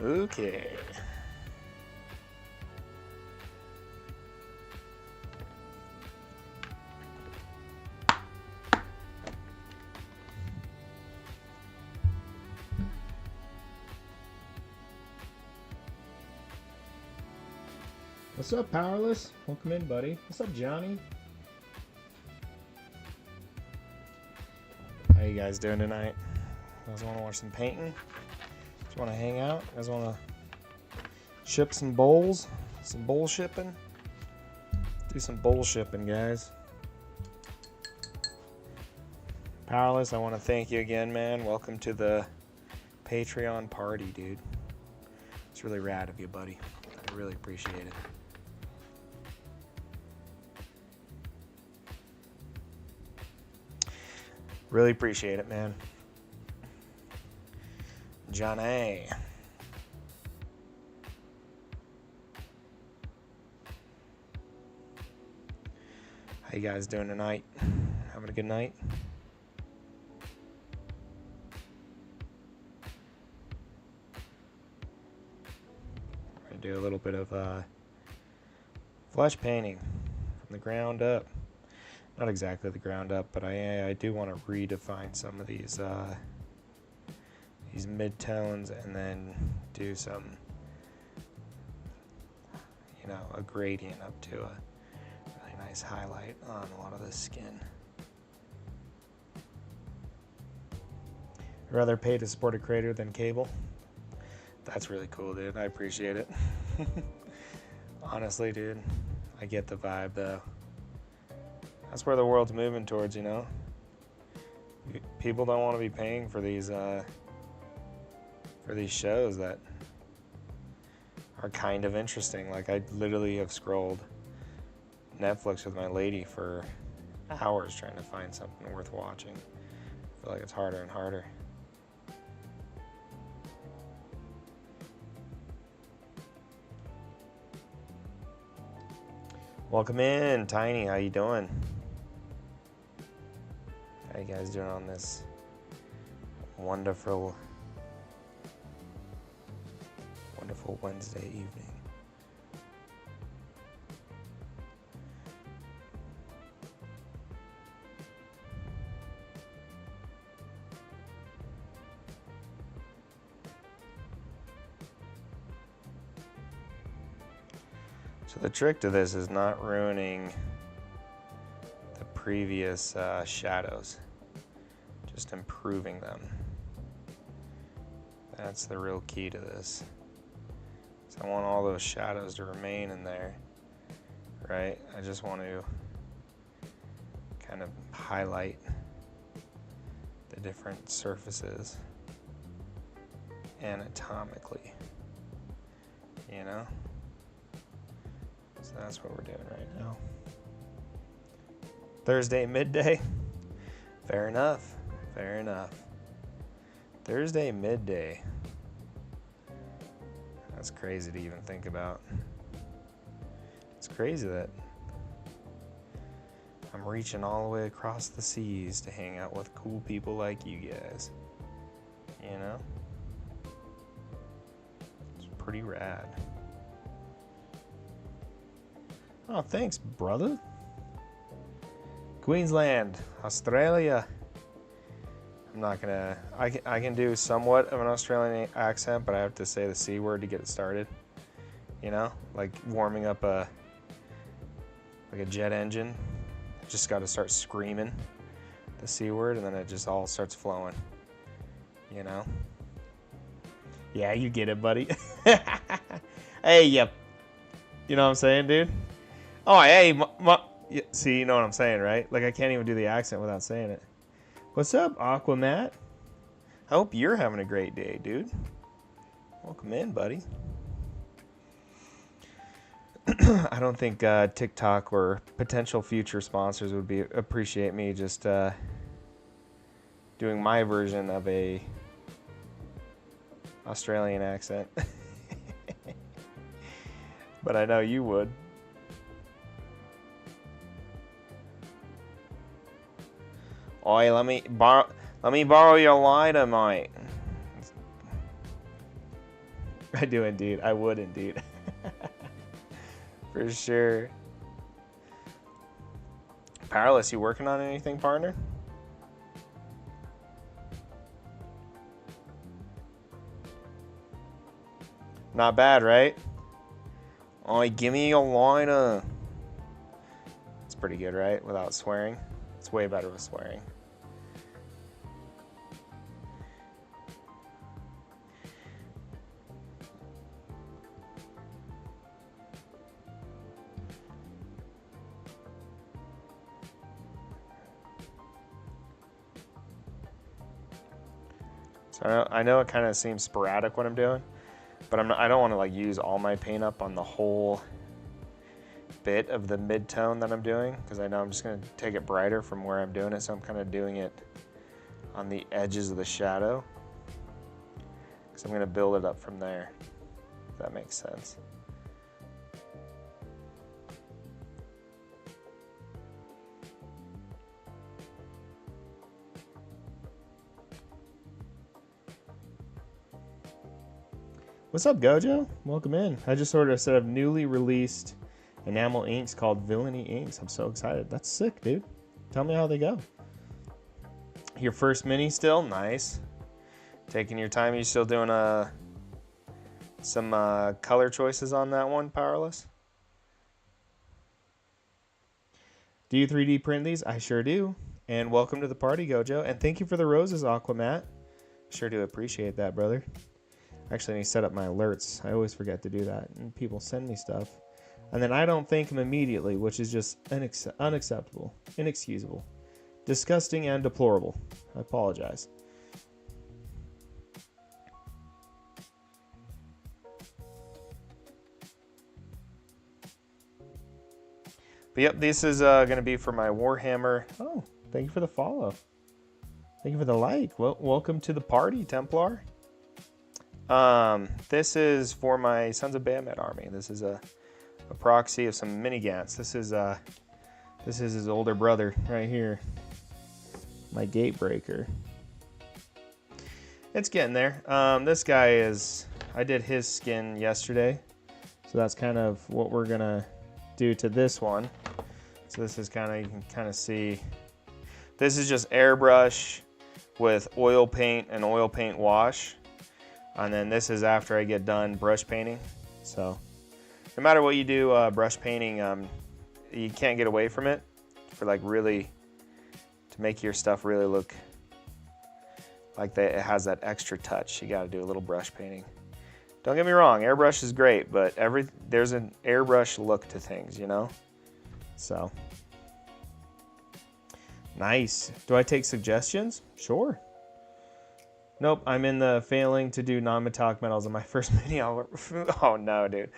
Okay. What's up, Powerless? Welcome in, buddy. What's up, Johnny? How you guys doing tonight? You guys want to watch some painting? Just want to hang out? You guys want to ship some bowls? Some bowl shipping? Do some bowl shipping, guys. Powerless, I want to thank you again, man. Welcome to the Patreon party, dude. It's really rad of you, buddy. I really appreciate it. Really appreciate it, man. Johnny. How you guys doing tonight? Having a good night? I do a little bit of flesh painting from the ground up. Not exactly the ground up, but I do want to redefine some of these mid-tones and then do some, you know, a gradient up to a really nice highlight on a lot of this skin. I'd rather pay to support a creator than cable. That's really cool, dude. I appreciate it. Honestly, dude, I get the vibe, though. That's where the world's moving towards, you know? People don't want to be paying for these shows that are kind of interesting. Like, I literally have scrolled Netflix with my lady for hours trying to find something worth watching. I feel like it's harder and harder. Welcome in, Tiny. How you doing? How you guys doing on this wonderful Wednesday evening? So the trick to this is not ruining the previous shadows, just improving them. That's the real key to this. So I want all those shadows to remain in there, right? I just want to kind of highlight the different surfaces anatomically, you know? So that's what we're doing right now. Thursday midday? Fair enough. Fair enough. Thursday midday. That's crazy to even think about. It's crazy that I'm reaching all the way across the seas to hang out with cool people like you guys. You know? It's pretty rad. Oh, thanks, brother. Queensland, Australia. I'm not gonna. I can do somewhat of an Australian accent, but I have to say the C word to get it started. You know, like warming up a jet engine. Just got to start screaming the C word, and then it just all starts flowing. You know. Yeah, you get it, buddy. Hey, yep. You know what I'm saying, dude? Oh, hey, see, you know what I'm saying, right? Like, I can't even do the accent without saying it. What's up, Aquamat? I hope you're having a great day, dude. Welcome in, buddy. I don't think TikTok or potential future sponsors would appreciate me just doing my version of a Australian accent. But I know you would. Oi, let me borrow your lighter, mate. I do indeed. I would indeed. For sure. Powerless, you working on anything, partner? Not bad, right? Oh, give me a liner. It's pretty good, right? Without swearing. It's way better with swearing. So I know it kind of seems sporadic what I'm doing, but I don't want to like use all my paint up on the whole bit of the mid-tone that I'm doing, because I know I'm just going to take it brighter from where I'm doing it, so I'm kind of doing it on the edges of the shadow, because I'm going to build it up from there, if that makes sense. What's up, Gojo? Welcome in. I just ordered a set of newly released enamel inks called Villainy Inks. I'm so excited. That's sick, dude. Tell me how they go. Your first mini still? Nice. Taking your time. You still doing some color choices on that one, Powerless? Do you 3D print these? I sure do. And welcome to the party, Gojo. And thank you for the roses, Aquamat. Sure do appreciate that, brother. Actually, I need to set up my alerts. I always forget to do that. And people send me stuff. And then I don't thank them immediately, which is just unacceptable, inexcusable, disgusting, and deplorable. I apologize. But yep, this is going to be for my Warhammer. Oh, thank you for the follow. Thank you for the like. Well, welcome to the party, Templar. This is for my Sons of Bahamut army. This is a proxy of some mini Gants. This is his older brother right here. My Gatebreaker. It's getting there. This guy is, I did his skin yesterday, so that's kind of what we're gonna do to this one. So this is kind of, you can kind of see, this is just airbrush with oil paint and oil paint wash. And then this is after I get done brush painting. So no matter what you do, brush painting, you can't get away from it for like really, to make your stuff really look like that it has that extra touch. You got to do a little brush painting. Don't get me wrong, airbrush is great, but there's an airbrush look to things, you know? So nice. Do I take suggestions? Sure. Nope, I'm in the failing to do non-metallic metals in my first mini. Oh no, dude.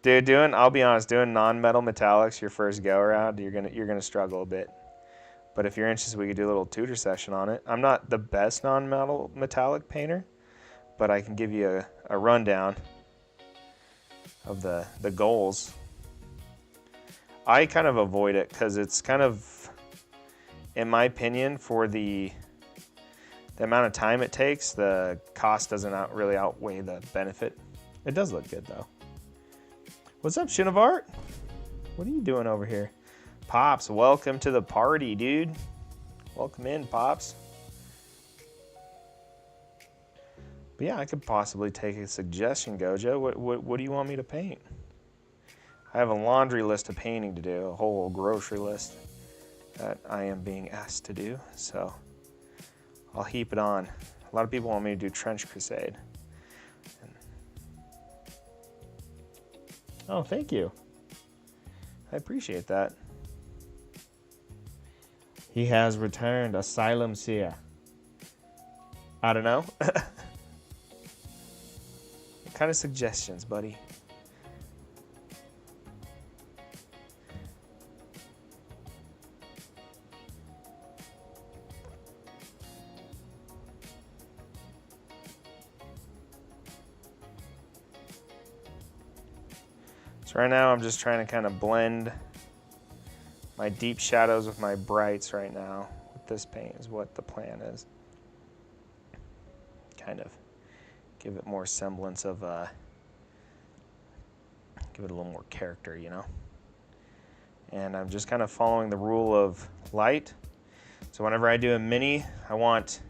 Dude, I'll be honest, doing non-metal metallics your first go around, you're gonna struggle a bit. But if you're interested, we could do a little tutor session on it. I'm not the best non-metal metallic painter, but I can give you a rundown of the goals. I kind of avoid it because it's kind of, in my opinion, for the amount of time it takes, the cost doesn't really outweigh the benefit. It does look good though. What's up, Shinavart? What are you doing over here? Pops, welcome to the party, dude. Welcome in, Pops. But yeah, I could possibly take a suggestion, Gojo. What do you want me to paint? I have a laundry list of painting to do, a whole grocery list that I am being asked to do, so I'll heap it on. A lot of people want me to do Trench Crusade. Oh, thank you. I appreciate that. He has returned. Asylum Seer. I don't know. What kind of suggestions, buddy? So right now I'm just trying to kind of blend my deep shadows with my brights right now. With this paint is what the plan is. Kind of give it more semblance of Give it a little more character, you know? And I'm just kind of following the rule of light. So whenever I do a mini, I want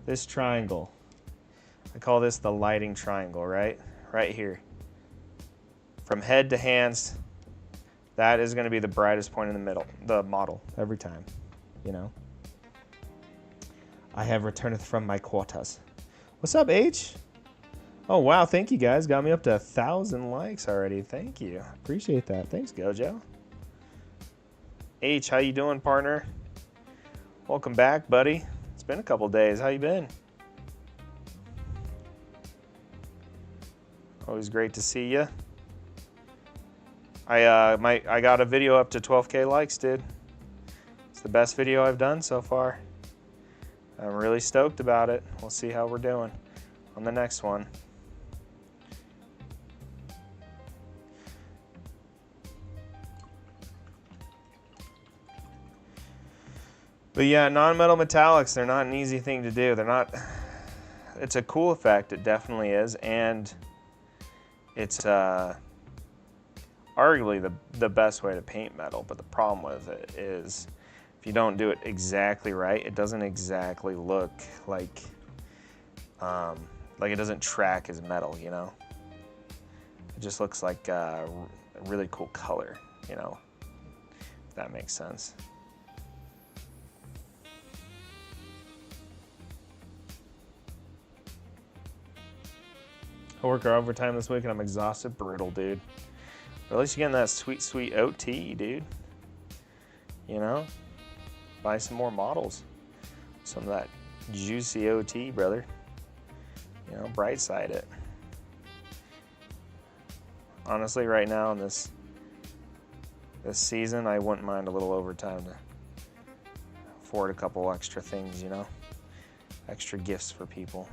this triangle. I call this the lighting triangle, right? Right here. From head to hands, that is going to be the brightest point in the middle, the model, every time, you know? I have returned from my quarters. What's up, H? Oh, wow, thank you, guys. Got me up to 1,000 likes already. Thank you. Appreciate that. Thanks, Gojo. H, how you doing, partner? Welcome back, buddy. It's been a couple days. How you been? Always great to see you. I got a video up to 12K likes, dude. It's the best video I've done so far. I'm really stoked about it. We'll see how we're doing on the next one. But yeah, non-metal metallics, they're not an easy thing to do. They're not, it's a cool effect, it definitely is, and it's arguably the best way to paint metal, but the problem with it is if you don't do it exactly right, it doesn't exactly look like it doesn't track as metal, you know? It just looks like a really cool color, you know, if that makes sense. I work overtime this week and I'm exhausted. Brutal, dude. But at least you're getting that sweet, sweet OT, dude. You know? Buy some more models. Some of that juicy OT, brother. You know, bright side it. Honestly, right now in this season, I wouldn't mind a little overtime to afford a couple extra things, you know? Extra gifts for people.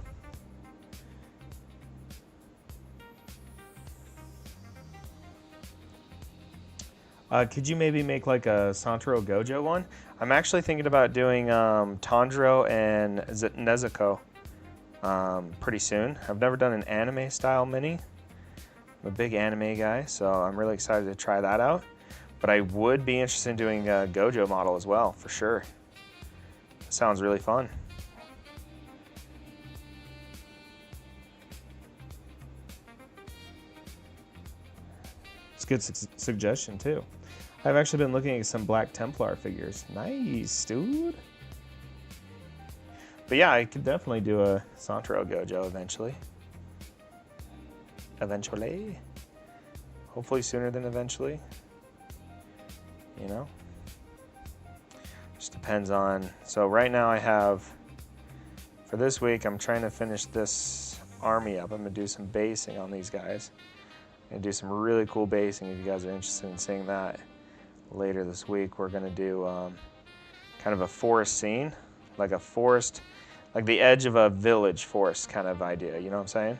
Could you maybe make like a Santoro Gojo one? I'm actually thinking about doing Tanjiro and Nezuko pretty soon. I've never done an anime style mini. I'm a big anime guy, so I'm really excited to try that out. But I would be interested in doing a Gojo model as well, for sure. Sounds really fun. It's a good suggestion too. I've actually been looking at some Black Templar figures. Nice, dude. But yeah, I could definitely do a Santoro Gojo eventually. Eventually. Hopefully sooner than eventually. You know? Just depends on... So right now I have... For this week, I'm trying to finish this army up. I'm going to do some basing on these guys. I'm going to do some really cool basing if you guys are interested in seeing that. Later this week, we're going to do kind of a forest scene. Like a forest... Like the edge of a village forest kind of idea. You know what I'm saying?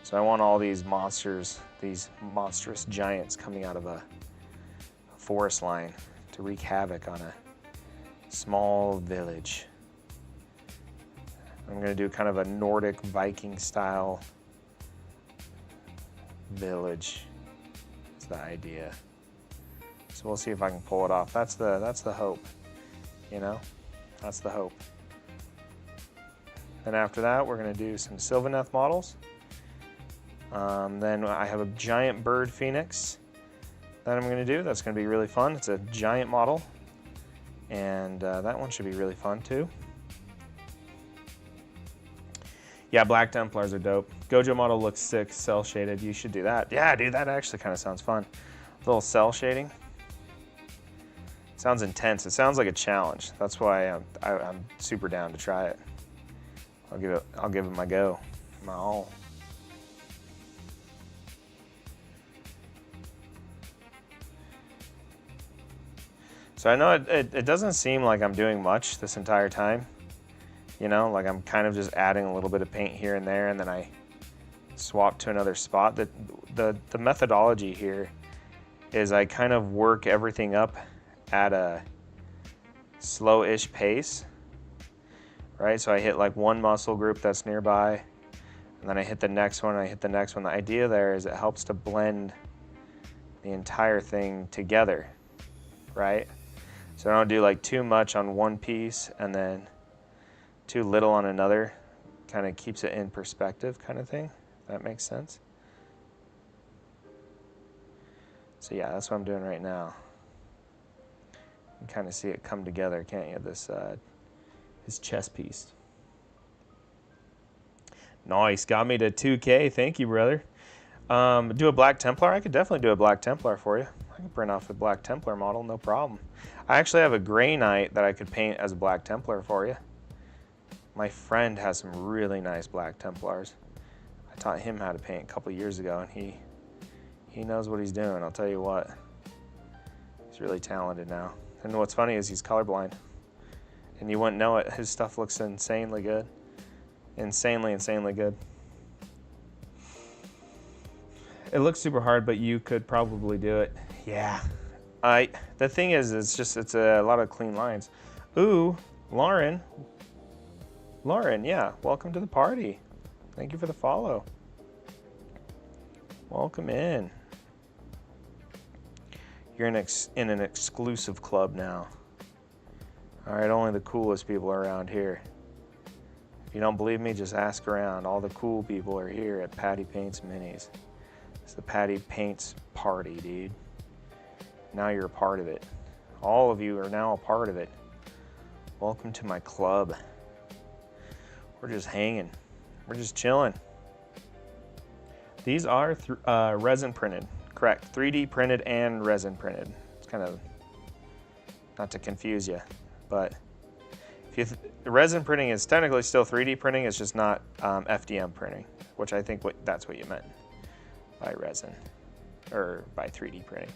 So I want all these monsters, these monstrous giants coming out of a forest line to wreak havoc on a small village. I'm going to do kind of a Nordic Viking style village. That's the idea. So we'll see if I can pull it off. That's the hope. You know? That's the hope. Then after that, we're going to do some Sylvaneth models. Then I have a giant bird phoenix that I'm going to do. That's going to be really fun. It's a giant model. And that one should be really fun too. Yeah, Black Templars are dope. Gojo model looks sick, cell shaded. You should do that. Yeah, dude, that actually kind of sounds fun. A little cell shading. Sounds intense. It sounds like a challenge. That's why I'm super down to try it. I'll give it my go, my all. So I know it doesn't seem like I'm doing much this entire time. You know, like I'm kind of just adding a little bit of paint here and there, and then I swap to another spot. The methodology here is I kind of work everything up at a slow-ish pace, right? So I hit like one muscle group that's nearby, and then I hit the next one, and I hit the next one. The idea there is it helps to blend the entire thing together, right? So I don't do like too much on one piece and then too little on another. Kind of keeps it in perspective kind of thing. That makes sense. So yeah, that's what I'm doing right now. You can kind of see it come together, can't you? This chest piece. Nice, got me to 2K. Thank you, brother. Do a Black Templar? I could definitely do a Black Templar for you. I can print off a Black Templar model, no problem. I actually have a Grey Knight that I could paint as a Black Templar for you. My friend has some really nice Black Templars. I taught him how to paint a couple years ago, and he knows what he's doing, I'll tell you what. He's really talented now. And what's funny is he's colorblind. And you wouldn't know it. His stuff looks insanely good. Insanely good. It looks super hard, but you could probably do it. Yeah. The thing is, it's a lot of clean lines. Ooh, Lauren. Lauren, yeah, welcome to the party. Thank you for the follow. Welcome in. You're in an exclusive club now. All right, only the coolest people are around here. If you don't believe me, just ask around. All the cool people are here at Patty Paints Minis. It's the Patty Paints party, dude. Now you're a part of it. All of you are now a part of it. Welcome to my club. We're just hanging. We're just chilling. These are resin printed, correct. 3D printed and resin printed. It's kind of, not to confuse you, but resin printing is technically still 3D printing, it's just not FDM printing, which I think that's what you meant by resin, or by 3D printing.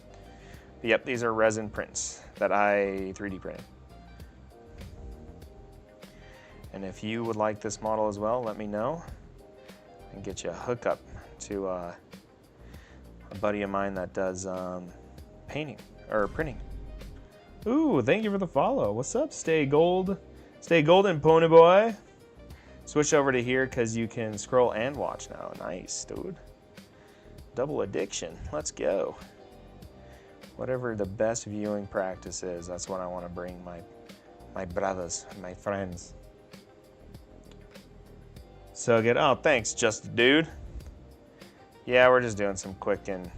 But yep, these are resin prints that I 3D printed. And if you would like this model as well, let me know and get you a hookup to a buddy of mine that does painting or printing. Ooh, thank you for the follow. What's up? Stay golden, pony boy. Switch over to here because you can scroll and watch now. Nice, dude. Double addiction. Let's go. Whatever the best viewing practice is, that's what I want to bring my brothers, my friends. So good. Oh, thanks, just a dude. Yeah, we're just doing some quick and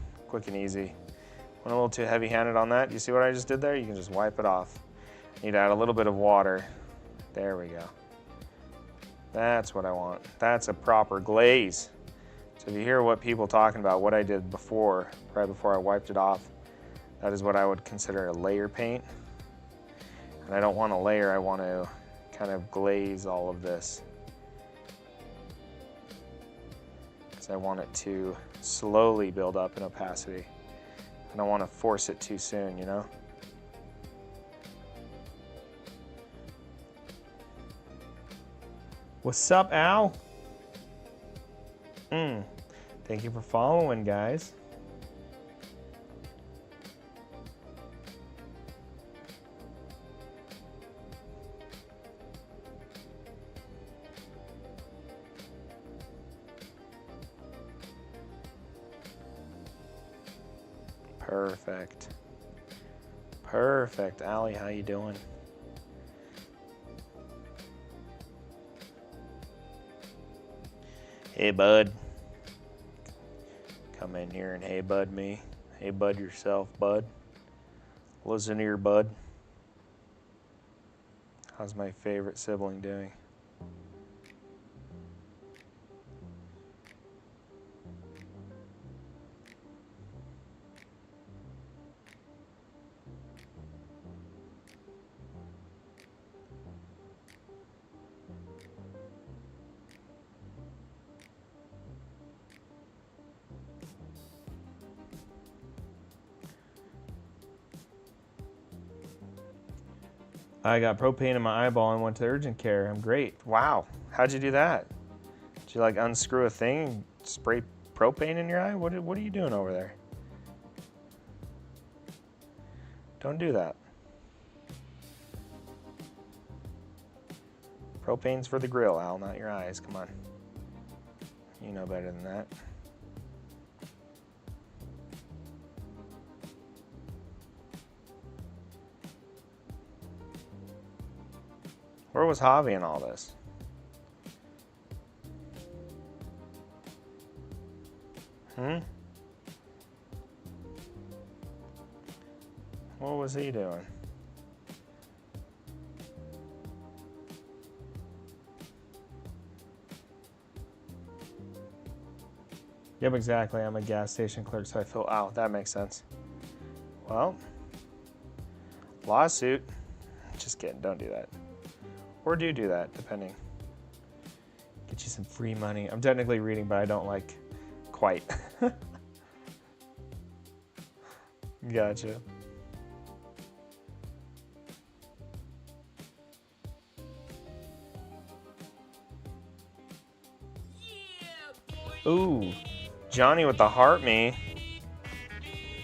easy. Went a little too heavy-handed on that. You see what I just did there? You can just wipe it off. Need to add a little bit of water. There we go. That's what I want. That's a proper glaze. So if you hear what people talking about, what I did before, right before I wiped it off, that is what I would consider a layer paint. And I don't want a layer, I want to kind of glaze all of this. Because I want it to slowly build up in opacity. I don't want to force it too soon, you know? What's up, Al? Thank you for following, guys. Perfect. Perfect. Allie, how you doing? Hey, bud. Come in here and hey, bud me. Hey, bud yourself, bud. Listen here, bud. How's my favorite sibling doing? I got propane in my eyeball and went to urgent care. I'm great. Wow. How'd you do that? Did you like unscrew a thing and spray propane in your eye? What are you doing over there? Don't do that. Propane's for the grill, Al, not your eyes. Come on. You know better than that. Where was Javi in all this? What was he doing? Yep, exactly. I'm a gas station clerk, so I feel out. That makes sense. Well, lawsuit. Just kidding. Don't do that. Or do that, depending. Get you some free money. I'm technically reading, but I don't like quite. Gotcha. Ooh, Johnny with the heart me.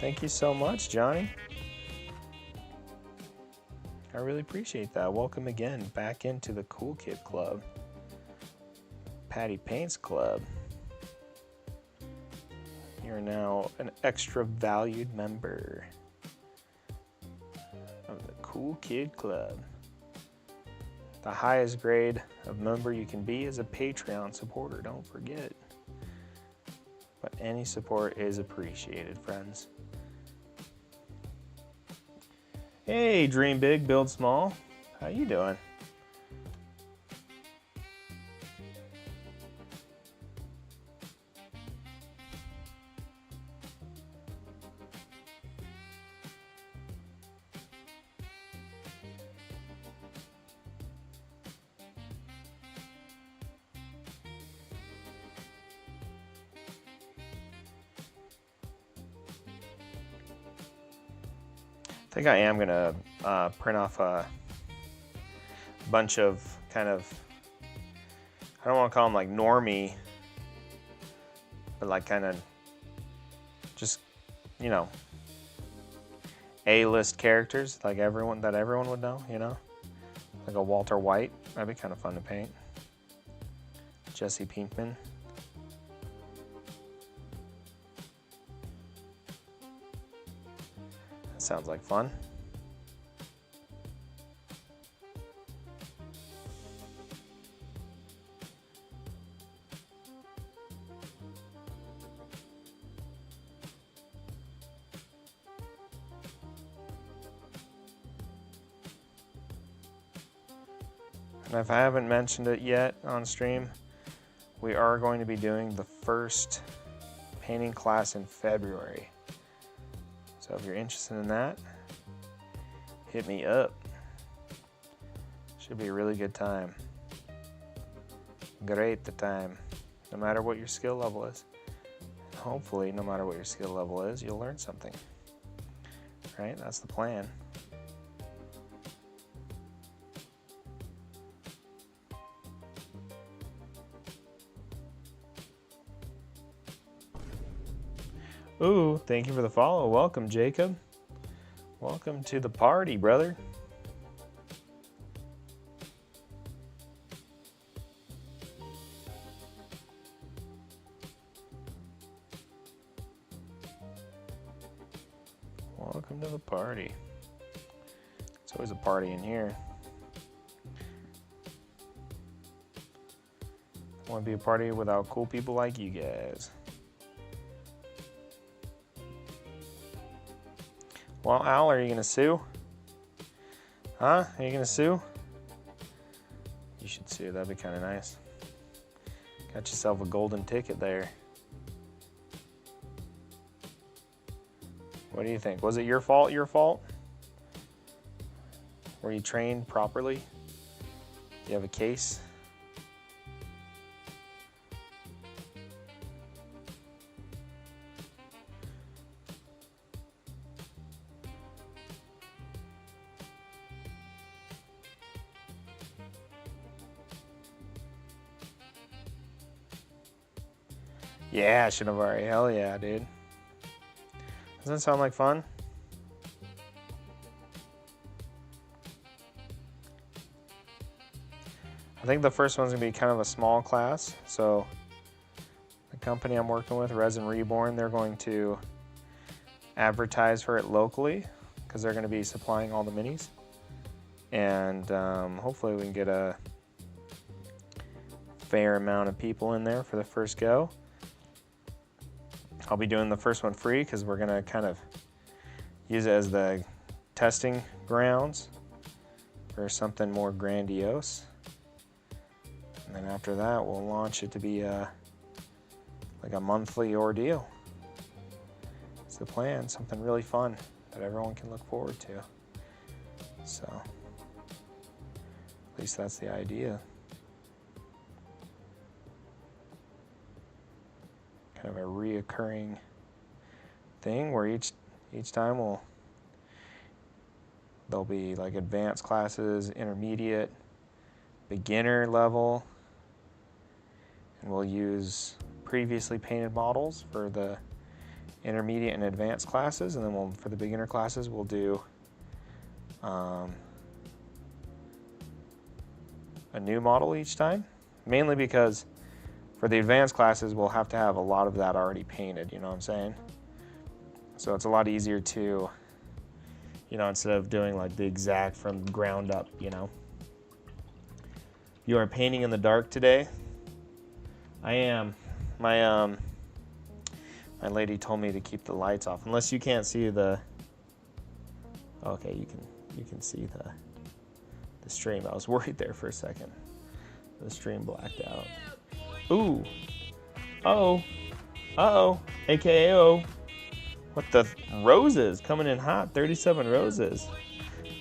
Thank you so much, Johnny. I really appreciate that. Welcome again back into the Cool Kid Club. Patty Paints Club. You're now an extra valued member of the Cool Kid Club. The highest grade of member you can be is a Patreon supporter, don't forget. But any support is appreciated, friends. Hey, dream big, build small. How you doing? I think I am gonna print off a bunch of kind of, I don't want to call them like normie, but like kind of just, you know, A-list characters like everyone would know, you know, like a Walter White. That'd be kind of fun to paint. Jesse Pinkman. Sounds like fun. And if I haven't mentioned it yet on stream, we are going to be doing the first painting class in February. So if you're interested in that, hit me up. Should be a really good time. Great the time, no matter what your skill level is. And hopefully, no matter what your skill level is, you'll learn something. Right? That's the plan. Ooh, thank you for the follow. Welcome, Jacob. Welcome to the party, brother. Welcome to the party. It's always a party in here. I want to be a party without cool people like you guys. Well, Al, are you going to sue? Huh? Are you going to sue? You should sue. That'd be kind of nice. Got yourself a golden ticket there. What do you think? Was it your fault? Your fault? Were you trained properly? Do you have a case? Yeah, Shinovari. Hell yeah, dude. Doesn't that sound like fun? I think the first one's going to be kind of a small class. So the company I'm working with, Resin Reborn, they're going to advertise for it locally because they're going to be supplying all the minis. And hopefully we can get a fair amount of people in there for the first go. I'll be doing the first one free because we're going to kind of use it as the testing grounds for something more grandiose. And then after that, we'll launch it to be like a monthly ordeal. It's the plan, something really fun that everyone can look forward to. So, at least that's the idea. Kind of a reoccurring thing where each time there'll be like advanced classes, intermediate, beginner level, and we'll use previously painted models for the intermediate and advanced classes, and then for the beginner classes we'll do a new model each time, mainly because for the advanced classes we'll have to have a lot of that already painted, you know what I'm saying? So it's a lot easier to, you know, instead of doing like the exact from ground up, you know. You are painting in the dark today? I am. My lady told me to keep the lights off, unless you can't see the. Okay, you can see the stream. I was worried there for a second. The stream blacked out. Ooh. Uh-oh. Uh-oh. AKO. What the roses coming in hot? 37 roses.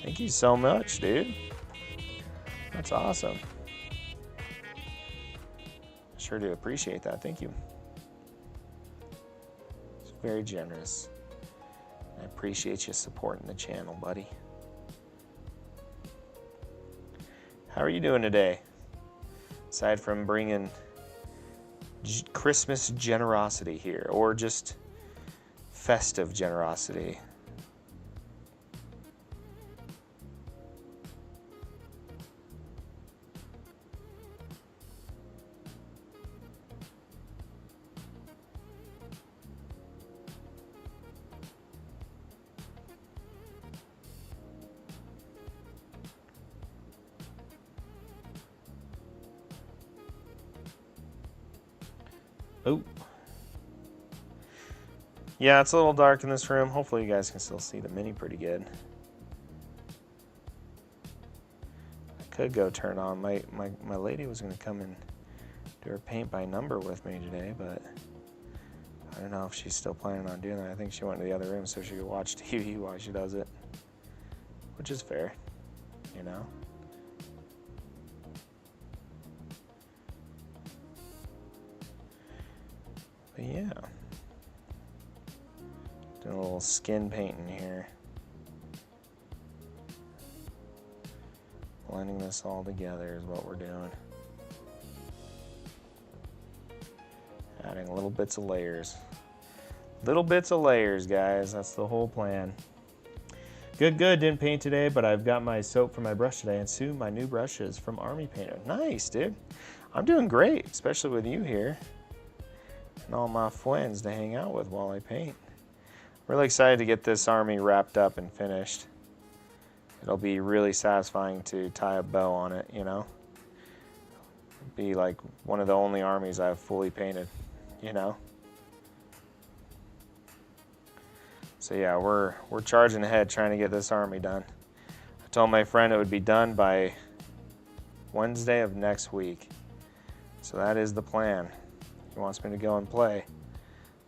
Thank you so much, dude. That's awesome. Sure do appreciate that. Thank you. It's very generous. I appreciate you supporting the channel, buddy. How are you doing today? Aside from bringing Christmas generosity here, or just festive generosity. Oh. Yeah, it's a little dark in this room. Hopefully you guys can still see the mini pretty good. I could go turn on. My lady was going to come and do her paint by number with me today, but I don't know if she's still planning on doing that. I think she went to the other room so she could watch TV while she does it, which is fair, you know. But yeah. Doing a little skin painting here. Blending this all together is what we're doing. Adding little bits of layers. Little bits of layers, guys. That's the whole plan. Good, good. Didn't paint today, but I've got my soap for my brush today, and soon my new brushes from Army Painter. Nice, dude. I'm doing great, especially with you here. And all my friends to hang out with while I paint. Really excited to get this army wrapped up and finished. It'll be really satisfying to tie a bow on it, you know? It'll be like one of the only armies I've fully painted, you know? So yeah, we're charging ahead trying to get this army done. I told my friend it would be done by Wednesday of next week. So that is the plan. He wants me to go and play.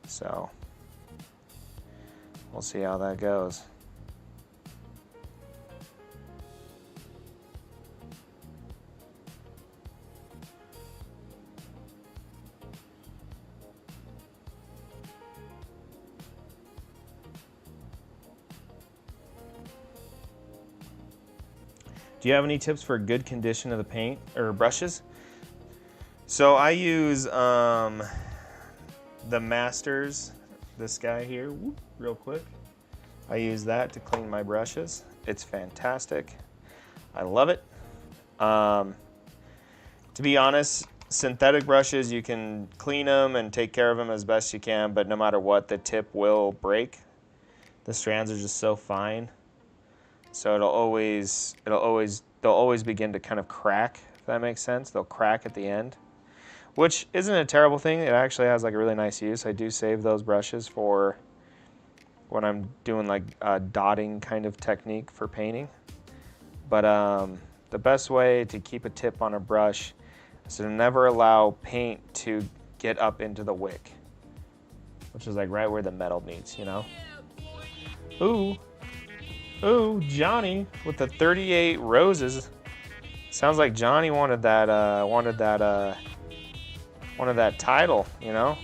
So we'll see how that goes. Do you have any tips for good condition of the paint or brushes? So I use the Masters, this guy here, real quick. I use that to clean my brushes. It's fantastic. I love it. To be honest, synthetic brushes, you can clean them and take care of them as best you can, but no matter what, the tip will break. The strands are just so fine. So they'll always begin to kind of crack, if that makes sense. They'll crack at the end, which isn't a terrible thing. It actually has like a really nice use. I do save those brushes for when I'm doing like a dotting kind of technique for painting. But the best way to keep a tip on a brush is to never allow paint to get up into the wick, which is like right where the metal meets, you know? Ooh. Ooh, Johnny with the 38 roses. Sounds like Johnny wanted that title, you know?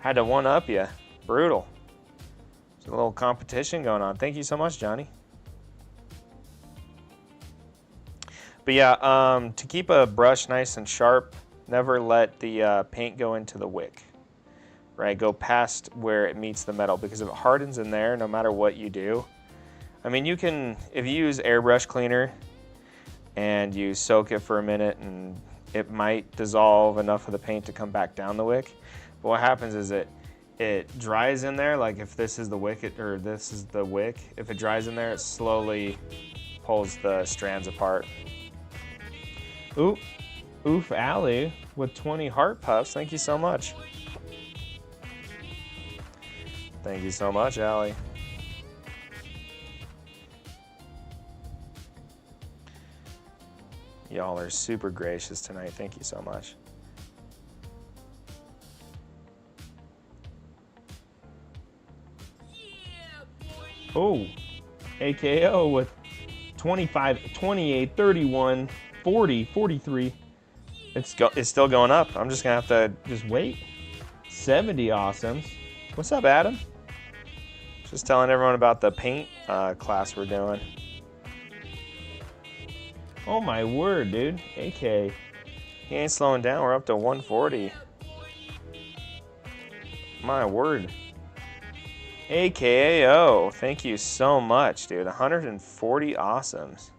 Had to one up you. Brutal. There's a little competition going on. Thank you so much, Johnny. But yeah, to keep a brush nice and sharp, never let the paint go into the wick. Right, go past where it meets the metal, because if it hardens in there, no matter what you do, I mean, you can, if you use airbrush cleaner and you soak it for a minute, and it might dissolve enough of the paint to come back down the wick. But what happens is it dries in there, like if this is the wick, or this is the wick, if it dries in there, it slowly pulls the strands apart. Ooh, Oof Alley with 20 heart puffs. Thank you so much. Thank you so much, Allie. Y'all are super gracious tonight. Thank you so much. Oh, AKO with 25, 28, 31, 40, 43. It's still going up. I'm just going to have to just wait. 70 awesomes. What's up, Adam? Just telling everyone about the paint class we're doing. Oh my word, dude. AK. He ain't slowing down. We're up to 140. My word. AKAO. Thank you so much, dude. 140 awesomes.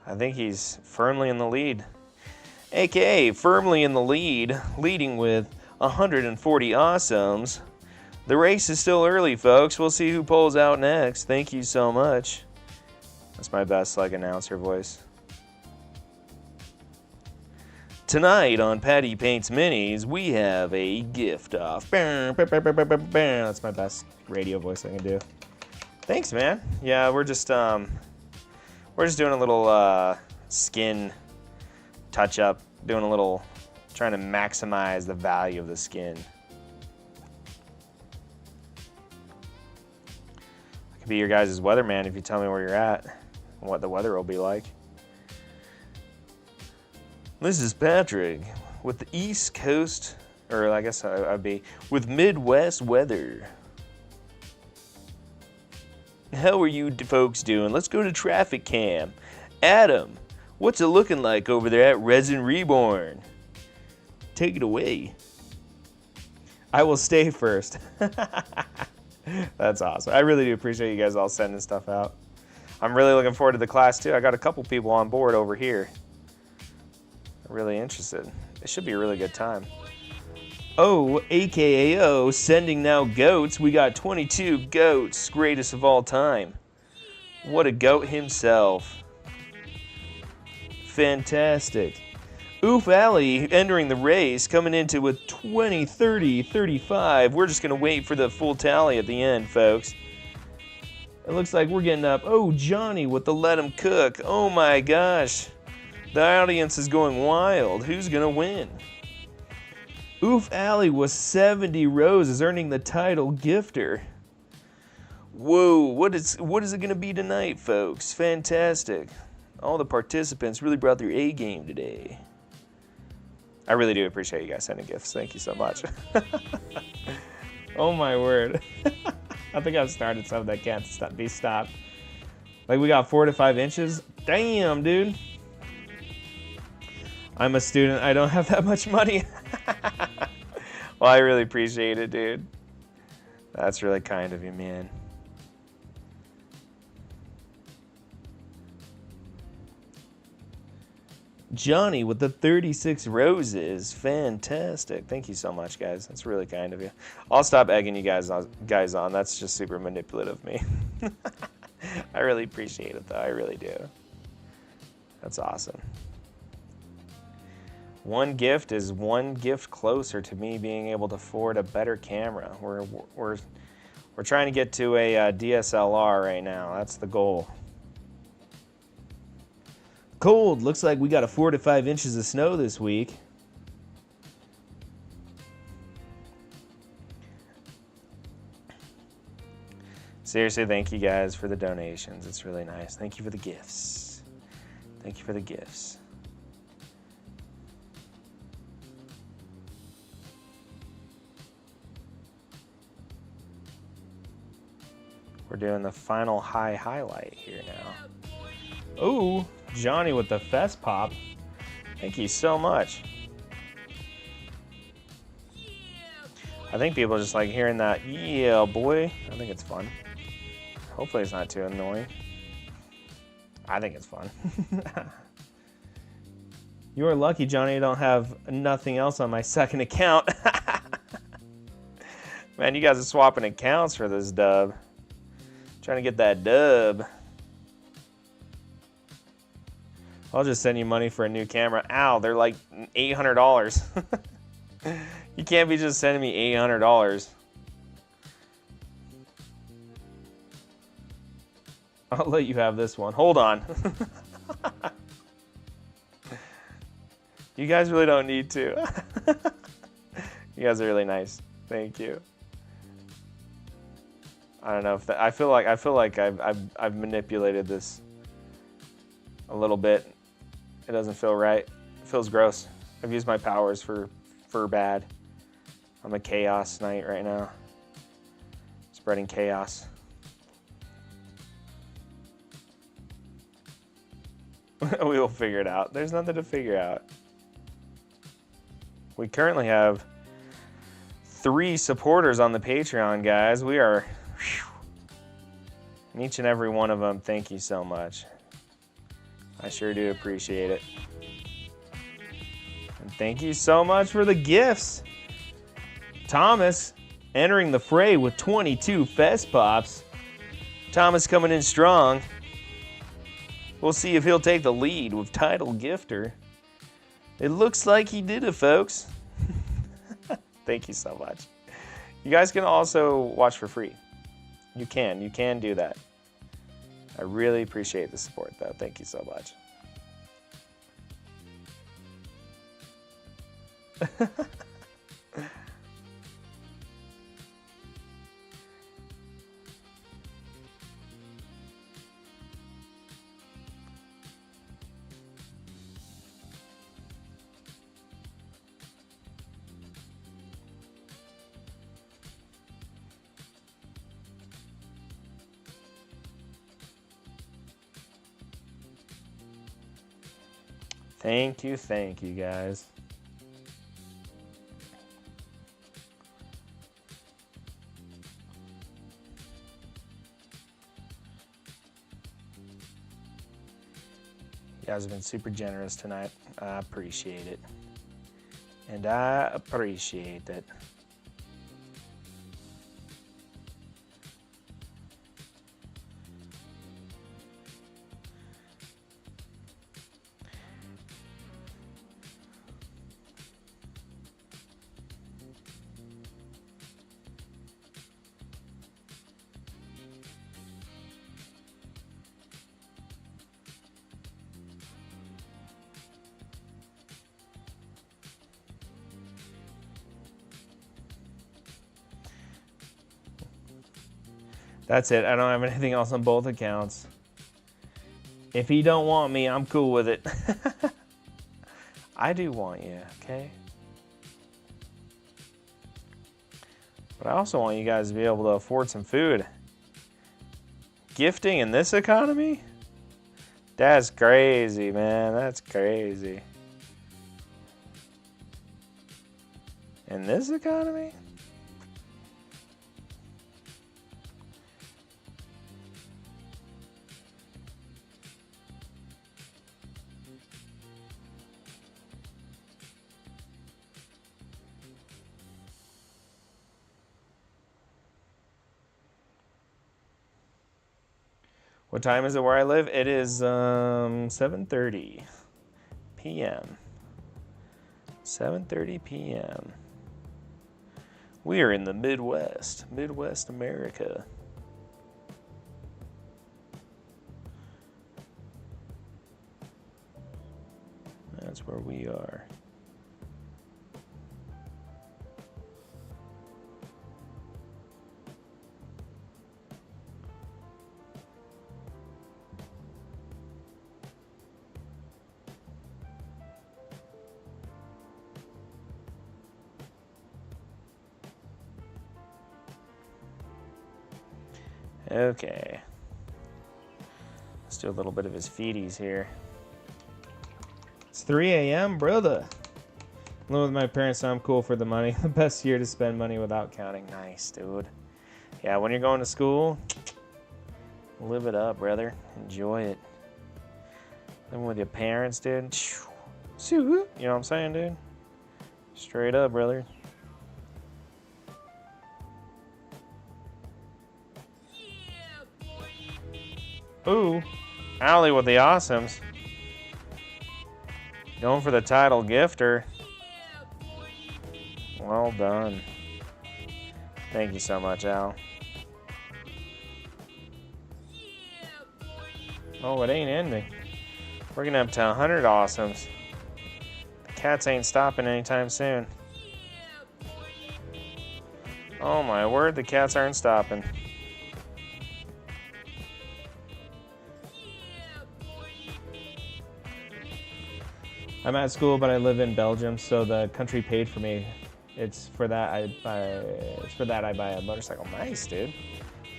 I think he's firmly in the lead. AKA firmly in the lead, leading with 140 awesomes. The race is still early, folks. We'll see who pulls out next. Thank you so much. That's my best like announcer voice. Tonight on Patty Paints Minis, we have a gift off. That's my best radio voice I can do. Thanks, man. Yeah, we're just doing a little skin touch up, trying to maximize the value of the skin. I could be your guys' weatherman if you tell me where you're at and what the weather will be like. This is Patrick with the East Coast, or I guess I'd be with Midwest weather. How are you folks doing? Let's go to traffic cam. Adam, what's it looking like over there at Resin Reborn? Take it away. I will stay first. That's awesome. I really do appreciate you guys all sending stuff out. I'm really looking forward to the class too. I got a couple people on board over here. Really interested. It should be a really good time. Oh, AKAO, sending now goats. We got 22 goats, greatest of all time. What a goat himself. Fantastic. Oof Alley entering the race, coming into with 20, 30, 35. We're just going to wait for the full tally at the end, folks. It looks like we're getting up. Oh, Johnny with the let him cook. Oh my gosh. The audience is going wild. Who's going to win? Oof Alley with 70 roses, earning the title gifter. Whoa, what is it going to be tonight, folks? Fantastic. All the participants really brought their A game today. I really do appreciate you guys sending gifts. Thank you so much. Oh my word. I think I've started something that can't be stopped. Like we got 4 to 5 inches. Damn, dude. I'm a student. I don't have that much money. Well, I really appreciate it, dude. That's really kind of you, man. Johnny with the 36 roses. Fantastic. Thank you so much, guys. That's really kind of you. I'll stop egging you guys on. That's just super manipulative of me. I really appreciate it, though. I really do. That's awesome. One gift is one gift closer to me being able to afford a better camera. We're trying to get to a DSLR right now. That's the goal. Cold. Looks like we got 4 to 5 inches of snow this week. Seriously, thank you guys for the donations. It's really nice. Thank you for the gifts. Thank you for the gifts. We're doing the final high highlight here now. Ooh, Johnny with the fest pop. Thank you so much. I think people just like hearing that, yeah, boy. I think it's fun. Hopefully it's not too annoying. I think it's fun. You are lucky, Johnny. I don't have nothing else on my second account. Man, you guys are swapping accounts for this dub. Trying to get that dub. I'll just send you money for a new camera. Ow, they're like $800. You can't be just sending me $800. I'll let you have this one. Hold on. You guys really don't need to. You guys are really nice. Thank you. I don't know if that, I feel like I've manipulated this a little bit. It doesn't feel right. It feels gross. I've used my powers for bad. I'm a chaos knight right now. Spreading chaos. We will figure it out. There's nothing to figure out. We currently have 3 supporters on the Patreon, guys. We are... And each and every one of them, thank you so much. I sure do appreciate it. And thank you so much for the gifts. Thomas entering the fray with 22 Fest Pops. Thomas coming in strong. We'll see if he'll take the lead with title gifter. It looks like he did it, folks. Thank you so much. You guys can also watch for free. You can do that. I really appreciate the support, though. Thank you so much. Thank you, guys. You guys have been super generous tonight. I appreciate it. And I appreciate it. That's it. I don't have anything else on both accounts. If he don't want me, I'm cool with it. I do want you, okay? But I also want you guys to be able to afford some food. Gifting in this economy? That's crazy, man. That's crazy. In this economy? What time is it where I live? It is 7:30 p.m. 7:30 p.m. We are in the Midwest America. That's where we are. Okay. Let's do a little bit of his feeties here. It's 3 a.m., brother. Living with my parents, so I'm cool for the money. The best year to spend money without counting. Nice, dude. Yeah, when you're going to school, live it up, brother. Enjoy it. Living with your parents, dude. You know what I'm saying, dude? Straight up, brother. Ooh, Allie with the awesomes. Going for the title gifter. Well done. Thank you so much, Al. Oh, it ain't ending. We're gonna up to 100 awesomes. The cats ain't stopping anytime soon. Oh my word, the cats aren't stopping. I'm at school, but I live in Belgium, so the country paid for me. It's for that I buy a motorcycle. Nice, dude.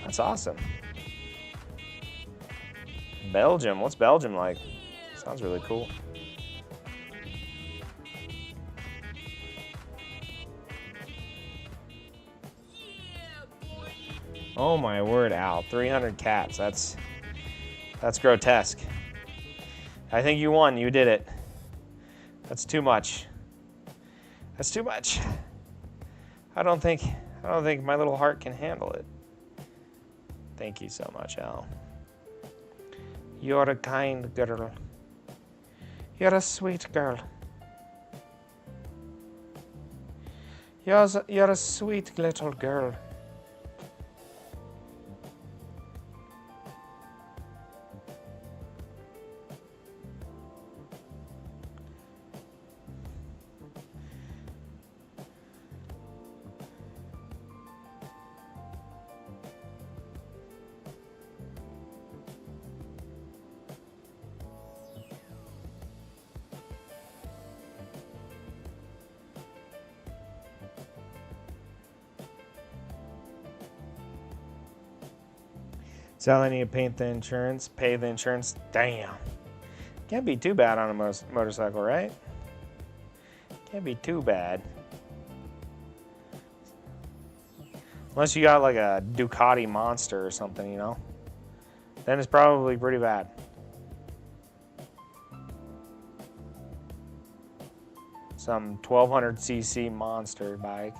That's awesome. Belgium. What's Belgium like? Sounds really cool. Oh my word, Al. 300 cats. That's grotesque. I think you won. You did it. That's too much. That's too much. I don't think my little heart can handle it. Thank you so much, Al. You're a kind girl. You're a sweet girl. You're a sweet little girl. Sal, I need to paint the insurance, pay the insurance. Damn. Can't be too bad on a motorcycle, right? Can't be too bad. Unless you got like a Ducati Monster or something, you know? Then it's probably pretty bad. Some 1200cc monster bike.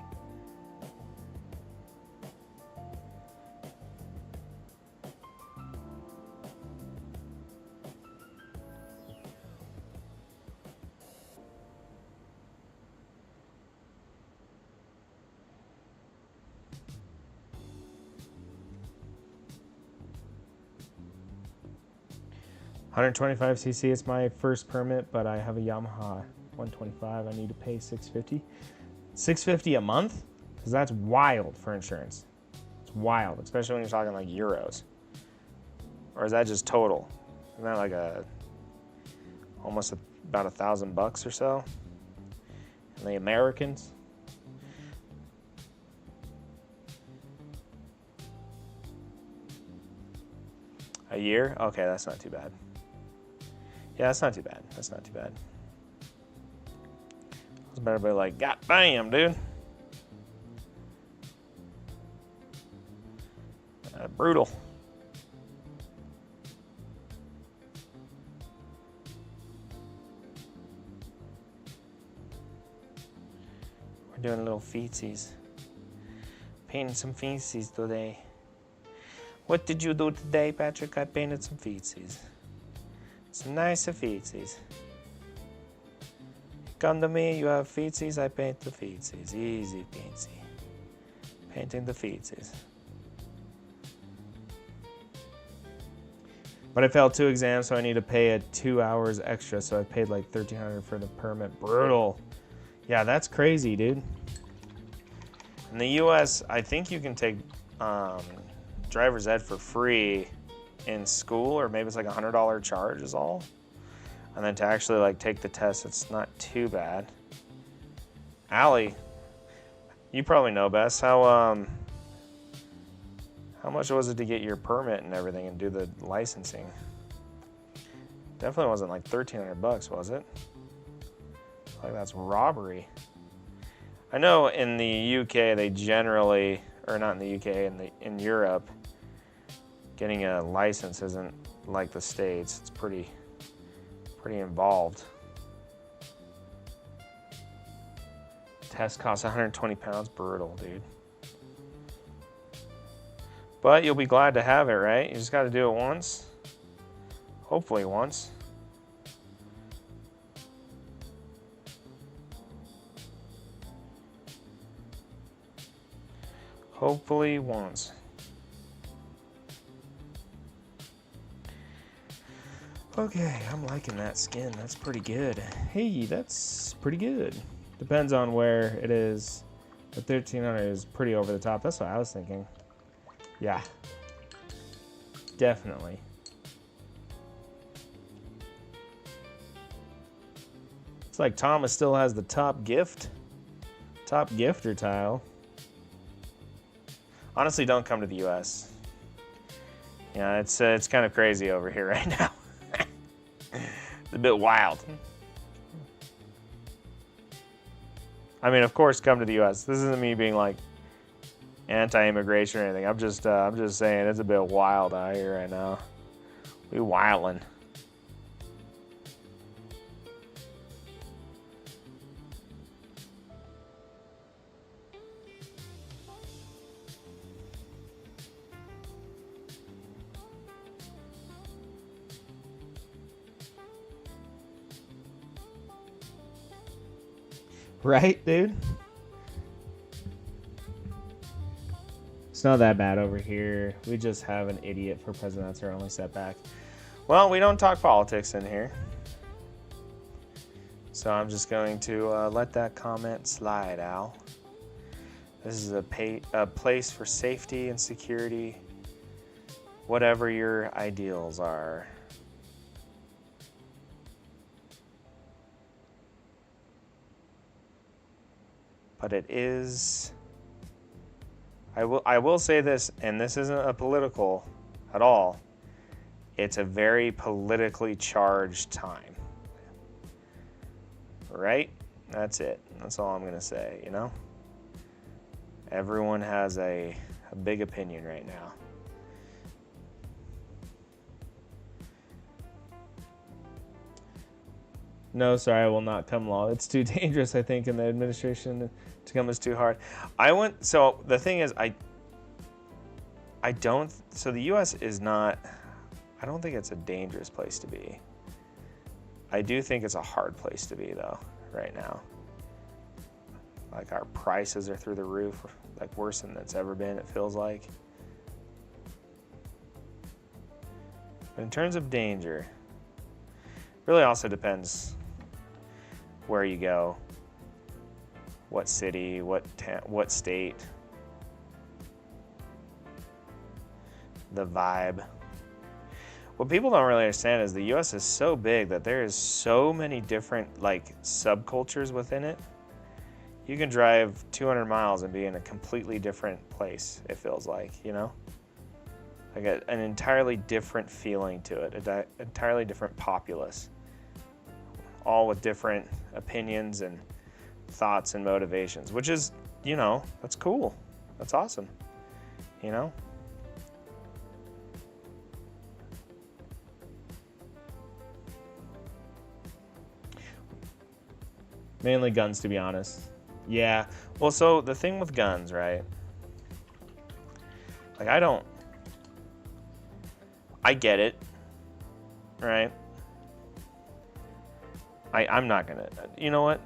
$125cc is my first permit, but I have a Yamaha 125. I need to pay $650. $650 a month? Because that's wild for insurance. It's wild, especially when you're talking like euros. Or is that just total? Isn't that like about $1,000 or so? And the Americans? A year? Okay, that's not too bad. Yeah, that's not too bad. That's not too bad. It's better be like, God damn, dude. Brutal. We're doing little feetsies. Painting some feetsies today. What did you do today, Patrick? I painted some feetsies. Some nice feetsies. Come to me, you have feetsies, I paint the feetsies. Easy peasy. Painting the feetsies. But I failed 2 exams, so I need to pay 2 hours extra. So I paid like $1,300 for the permit. Brutal. Yeah, that's crazy, dude. In the U.S., I think you can take driver's ed for free in school, or maybe it's like $100 charge is all. And then to actually like take the test, it's not too bad. Allie, you probably know best. How much was it to get your permit and everything and do the licensing? Definitely wasn't like $1,300, was it? Like that's robbery. I know in the UK they generally, or not in the UK, in Europe, getting a license isn't like the States. It's pretty involved. Test costs 120 pounds. Brutal, dude. But you'll be glad to have it, right? You just got to do it once. Hopefully once. Hopefully once. Okay, I'm liking that skin. That's pretty good. Hey, that's pretty good. Depends on where it is. The 1300 is pretty over the top. That's what I was thinking. Yeah. Definitely. It's like Thomas still has the top gifter tile. Honestly, don't come to the U.S. Yeah, it's kind of crazy over here right now. It's a bit wild. I mean, of course, come to the U.S. This isn't me being like anti-immigration or anything. I'm just saying it's a bit wild out here right now. We wildin'. Right, dude? It's not that bad over here. We just have an idiot for president. That's our only setback. Well, we don't talk politics in here. So I'm just going to let that comment slide, Al. This is a place for safety and security, whatever your ideals are. But it is, I will say this, and this isn't a political at all. It's a very politically charged time. Right? That's it. That's all I'm going to say, you know? Everyone has a big opinion right now. No, sorry, I will not come law. It's too dangerous, I think, in the administration to come is too hard. So the thing is, so the U.S. is not, I don't think it's a dangerous place to be. I do think it's a hard place to be, though, right now. Like, our prices are through the roof, like worse than it's ever been, it feels like. But in terms of danger, really also depends where you go, what city, what state, the vibe. What people don't really understand is the U.S. is so big that there is so many different like subcultures within it. You can drive 200 miles and be in a completely different place, it feels like, you know? Like an entirely different feeling to it, an entirely different populace. All with different opinions and thoughts and motivations, which is, you know, that's cool. That's awesome, you know? Mainly guns, to be honest. Yeah. Well, so the thing with guns, right? Like, I don't I get it, right? I'm not gonna, you know what?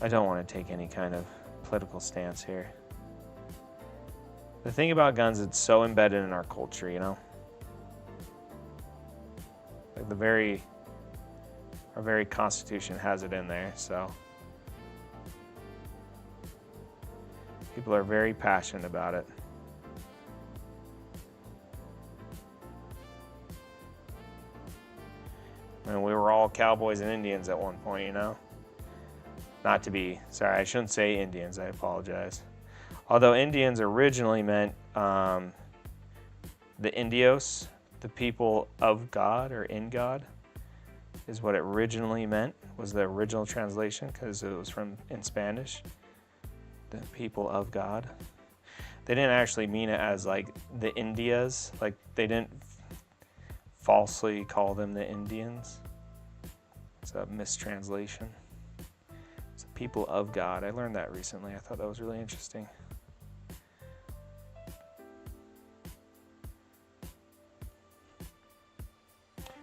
I don't want to take any kind of political stance here. The thing about guns, it's so embedded in our culture, you know? Like our very Constitution has it in there, so. People are very passionate about it. And we were all cowboys and Indians at one point, you know? Not to be, sorry, I shouldn't say Indians, I apologize. Although Indians originally meant the Indios, the people of God or in God, is what it originally meant, was the original translation, because it was in Spanish, the people of God. They didn't actually mean it as like the Indias, like they didn't falsely call them the Indians. It's a mistranslation. It's the people of God. I learned that recently. I thought that was really interesting.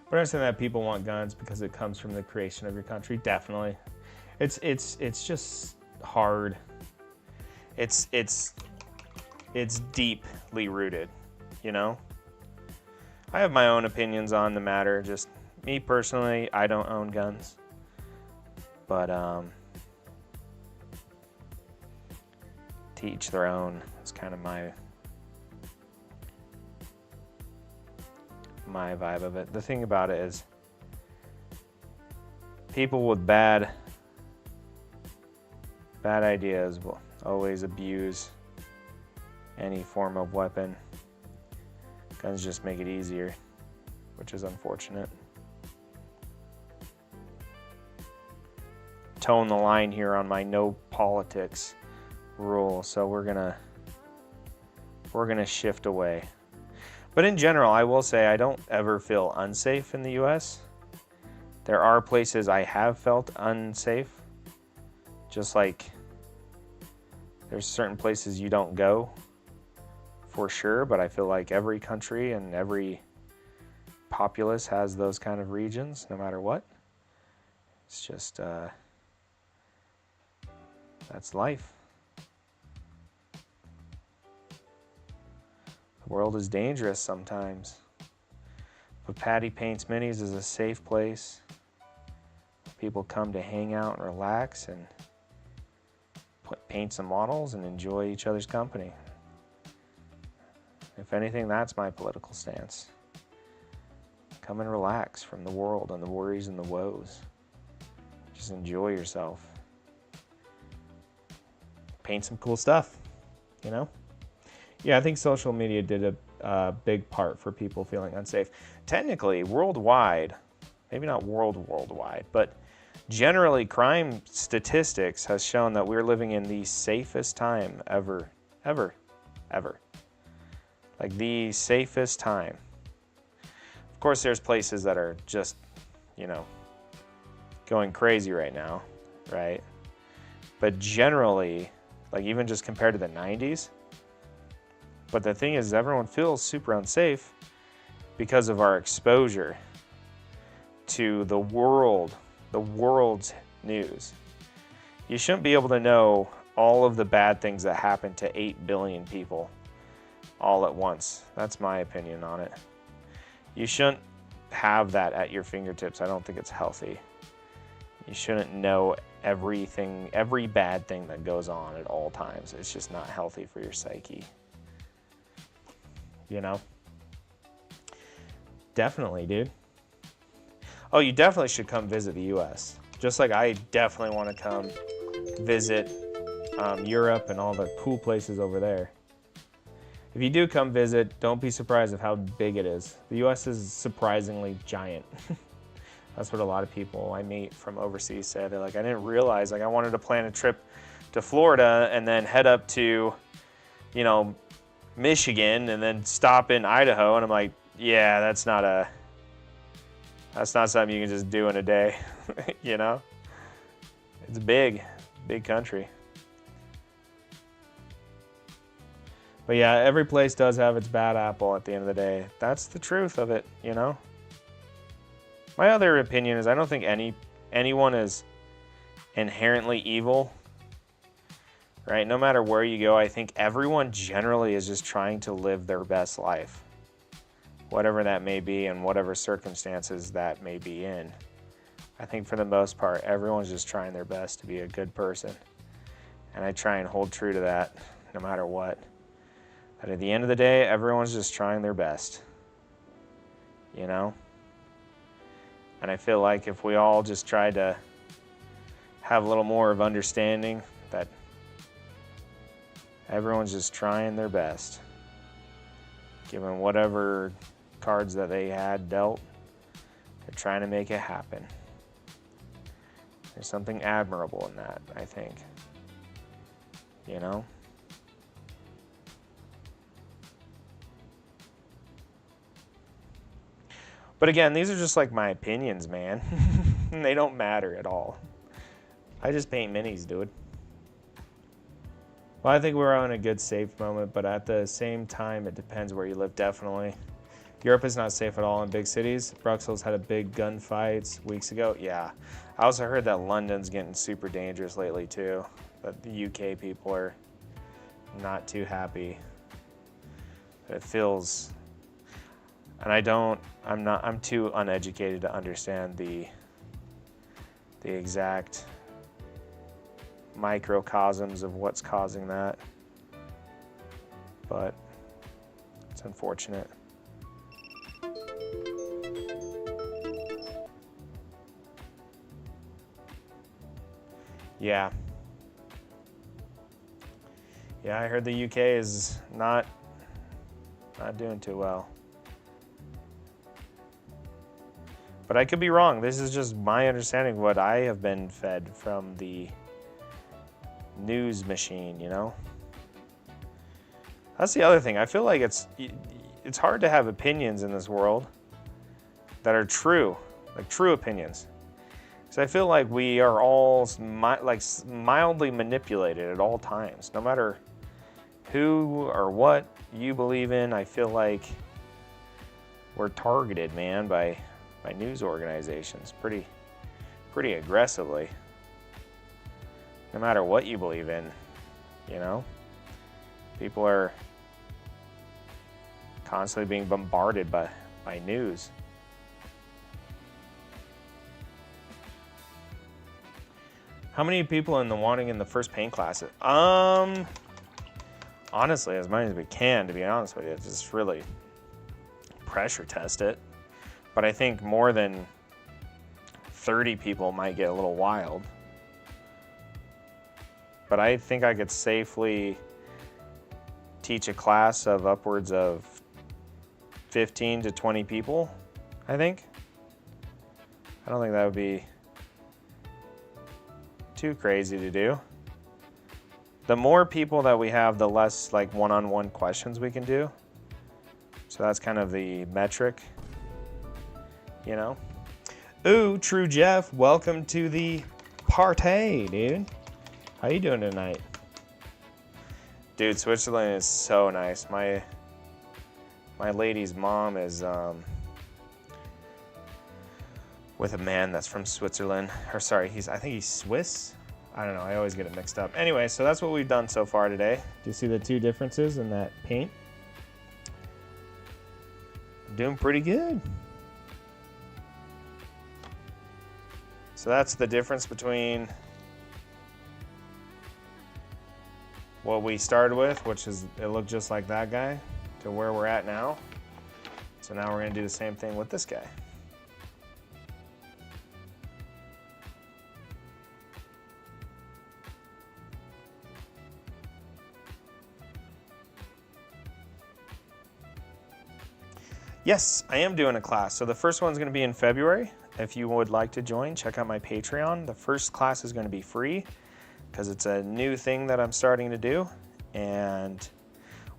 But I understand that people want guns because it comes from the creation of your country. Definitely. It's just hard. It's deeply rooted, you know? I have my own opinions on the matter. Just me personally, I don't own guns. But to each their own. It's kind of my vibe of it. The thing about it is people with bad ideas will always abuse any form of weapon. Guns just make it easier, which is unfortunate. Tone the line here on my no politics rule, so we're gonna shift away. But in general, I will say I don't ever feel unsafe in the US. There are places I have felt unsafe, just like there's certain places you don't go for sure, but I feel like every country and every populace has those kind of regions, no matter what. It's just, that's life. The world is dangerous sometimes. But Patty Paints Minis is a safe place. People come to hang out and relax and paint some models and enjoy each other's company. If anything, that's my political stance. Come and relax from the world and the worries and the woes. Just enjoy yourself. Paint some cool stuff, you know? Yeah, I think social media did a big part for people feeling unsafe. Technically, worldwide, maybe not worldwide, but generally crime statistics has shown that we're living in the safest time ever. Like the safest time. Of course, there's places that are just, you know, going crazy right now, right? But generally, like even just compared to the 90s, but the thing is, everyone feels super unsafe because of our exposure to the world's news. You shouldn't be able to know all of the bad things that happen to 8 billion people all at once. That's my opinion on it. You shouldn't have that at your fingertips. I don't think it's healthy. You shouldn't know everything, every bad thing that goes on at all times. It's just not healthy for your psyche. You know? Definitely, dude. Oh, you definitely should come visit the US. Just like I definitely want to come visit Europe and all the cool places over there. If you do come visit, don't be surprised of how big it is. The US is surprisingly giant. That's what a lot of people I meet from overseas say. They're like, I didn't realize, like I wanted to plan a trip to Florida and then head up to, you know, Michigan and then stop in Idaho, and I'm like, yeah, that's not something you can just do in a day. You know, it's big country. But But yeah, every place does have its bad apple at the end of the day. That's the truth of it, you know? My other opinion is I don't think anyone is inherently evil, right? No matter where you go, I think everyone generally is just trying to live their best life, whatever that may be and whatever circumstances that may be in. I think for the most part, everyone's just trying their best to be a good person. And I try and hold true to that no matter what. But at the end of the day, everyone's just trying their best, you know? And I feel like if we all just tried to have a little more of understanding that everyone's just trying their best, given whatever cards that they had dealt, they're trying to make it happen. There's something admirable in that, I think. You know? But again, these are just like my opinions, man. They don't matter at all. I just paint minis, dude. Well, I think we're on a good safe moment, but at the same time, it depends where you live, definitely. Europe is not safe at all in big cities. Brussels had a big gunfights weeks ago. Yeah. I also heard that London's getting super dangerous lately, too. That the UK people are not too happy. It feels... And I'm too uneducated to understand the exact microcosms of what's causing that. But it's unfortunate. Yeah. Yeah, I heard the UK is not doing too well. But I could be wrong. This is just my understanding of what I have been fed from the news machine, you know? That's the other thing. I feel like it's hard to have opinions in this world that are true, like true opinions. Because I feel like we are all mildly manipulated at all times. No matter who or what you believe in, I feel like we're targeted, man, by news organizations pretty aggressively. No matter what you believe in, you know? People are constantly being bombarded by news. How many people wanting in the first paint classes? Honestly, as many as we can, to be honest with you. Just really pressure test it. But I think more than 30 people might get a little wild. But I think I could safely teach a class of upwards of 15 to 20 people, I think. I don't think that would be too crazy to do. The more people that we have, the less like one-on-one questions we can do. So that's kind of the metric. You know? Ooh, True Jeff, welcome to the party, dude. How you doing tonight? Dude, Switzerland is so nice. My lady's mom is with a man that's from Switzerland. Or sorry, I think he's Swiss. I don't know, I always get it mixed up. Anyway, so that's what we've done so far today. Do you see the two differences in that paint? I'm doing pretty good. So that's the difference between what we started with, which is it looked just like that guy, to where we're at now. So now we're going to do the same thing with this guy. Yes, I am doing a class. So the first one's going to be in February. If you would like to join, check out my Patreon. The first class is going to be free because it's a new thing that I'm starting to do. And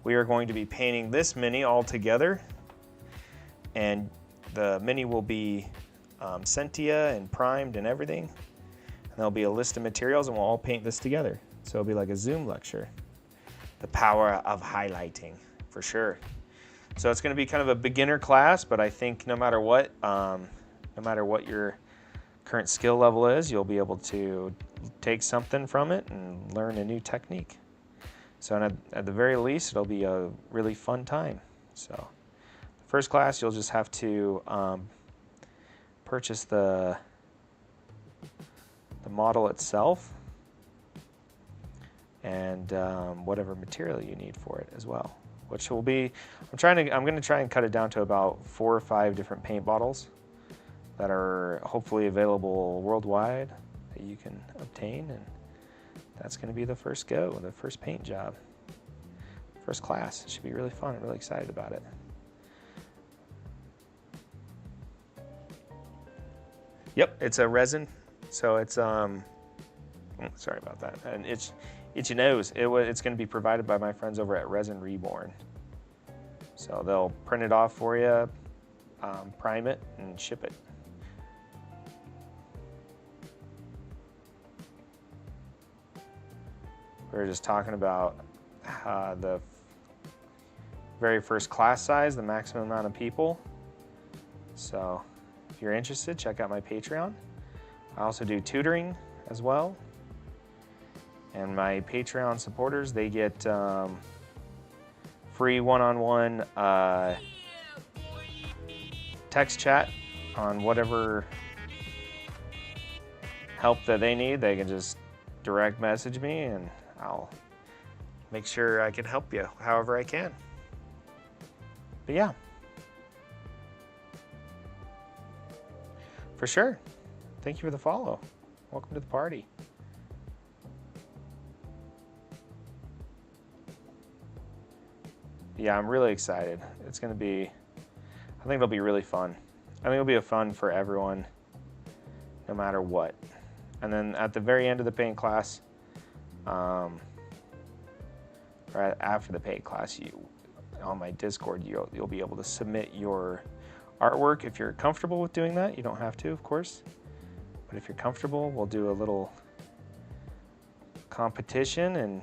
we are going to be painting this mini all together. And the mini will be Sentia and primed and everything. And there'll be a list of materials and we'll all paint this together. So it'll be like a Zoom lecture. the power of highlighting, for sure. So it's going to be kind of a beginner class, but I think no matter what your current skill level is, you'll be able to take something from it and learn a new technique. So at the very least, it'll be a really fun time. So first class, you'll just have to purchase the model itself and whatever material you need for it as well, which will be, I'm going to try and cut it down to about 4 or 5 different paint bottles that are hopefully available worldwide that you can obtain, and that's going to be the first paint job, first class. It should be really fun. I'm really excited about it. Yep, it's a resin, so it's sorry about that, and itchy nose. It's going to be provided by my friends over at Resin Reborn. So they'll print it off for you, prime it, and ship it. We were just talking about the very first class size, the maximum amount of people. So if you're interested, check out my Patreon. I also do tutoring as well. And my Patreon supporters, they get free one-on-one text chat on whatever help that they need. They can just direct message me and I'll make sure I can help you however I can. But yeah, for sure. Thank you for the follow. Welcome to the party. Yeah, I'm really excited. It's going to be, I think it'll be really fun. I think it'll be a fun for everyone, no matter what. And then at the very end of the paint class, right after the paint class, on my Discord, you'll be able to submit your artwork if you're comfortable with doing that. You don't have to, of course, but if you're comfortable, we'll do a little competition and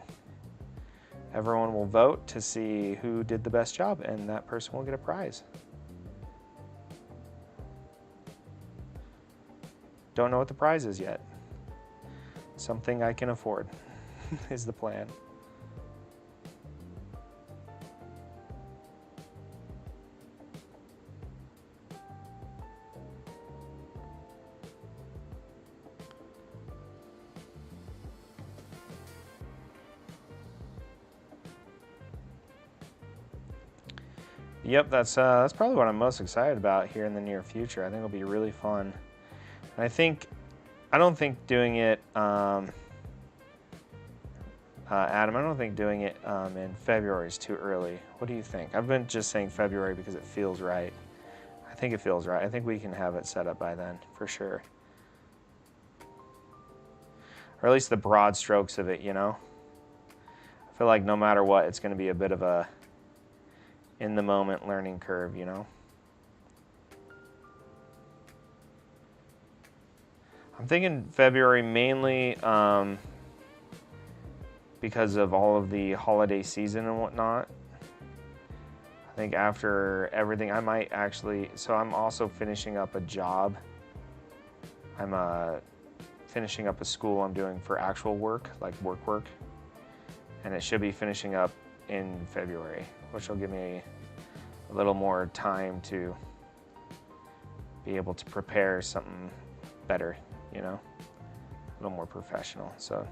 everyone will vote to see who did the best job, and that person will get a prize. Don't know what the prize is yet. Something I can afford is the plan. Yep, that's probably what I'm most excited about here in the near future. I think it'll be really fun. And I don't think doing it, Adam, I don't think doing it in February is too early. What do you think? I've been just saying February because it feels right. I think it feels right. I think we can have it set up by then, for sure. Or at least the broad strokes of it, you know? I feel like no matter what, it's going to be a bit of a in-the-moment learning curve, you know? I'm thinking February mainly because of all of the holiday season and whatnot. I think after everything, I might actually, so I'm also finishing up a job. I'm finishing up a school I'm doing for actual work, like work, and it should be finishing up in February, which will give me a little more time to be able to prepare something better, you know, a little more professional. So,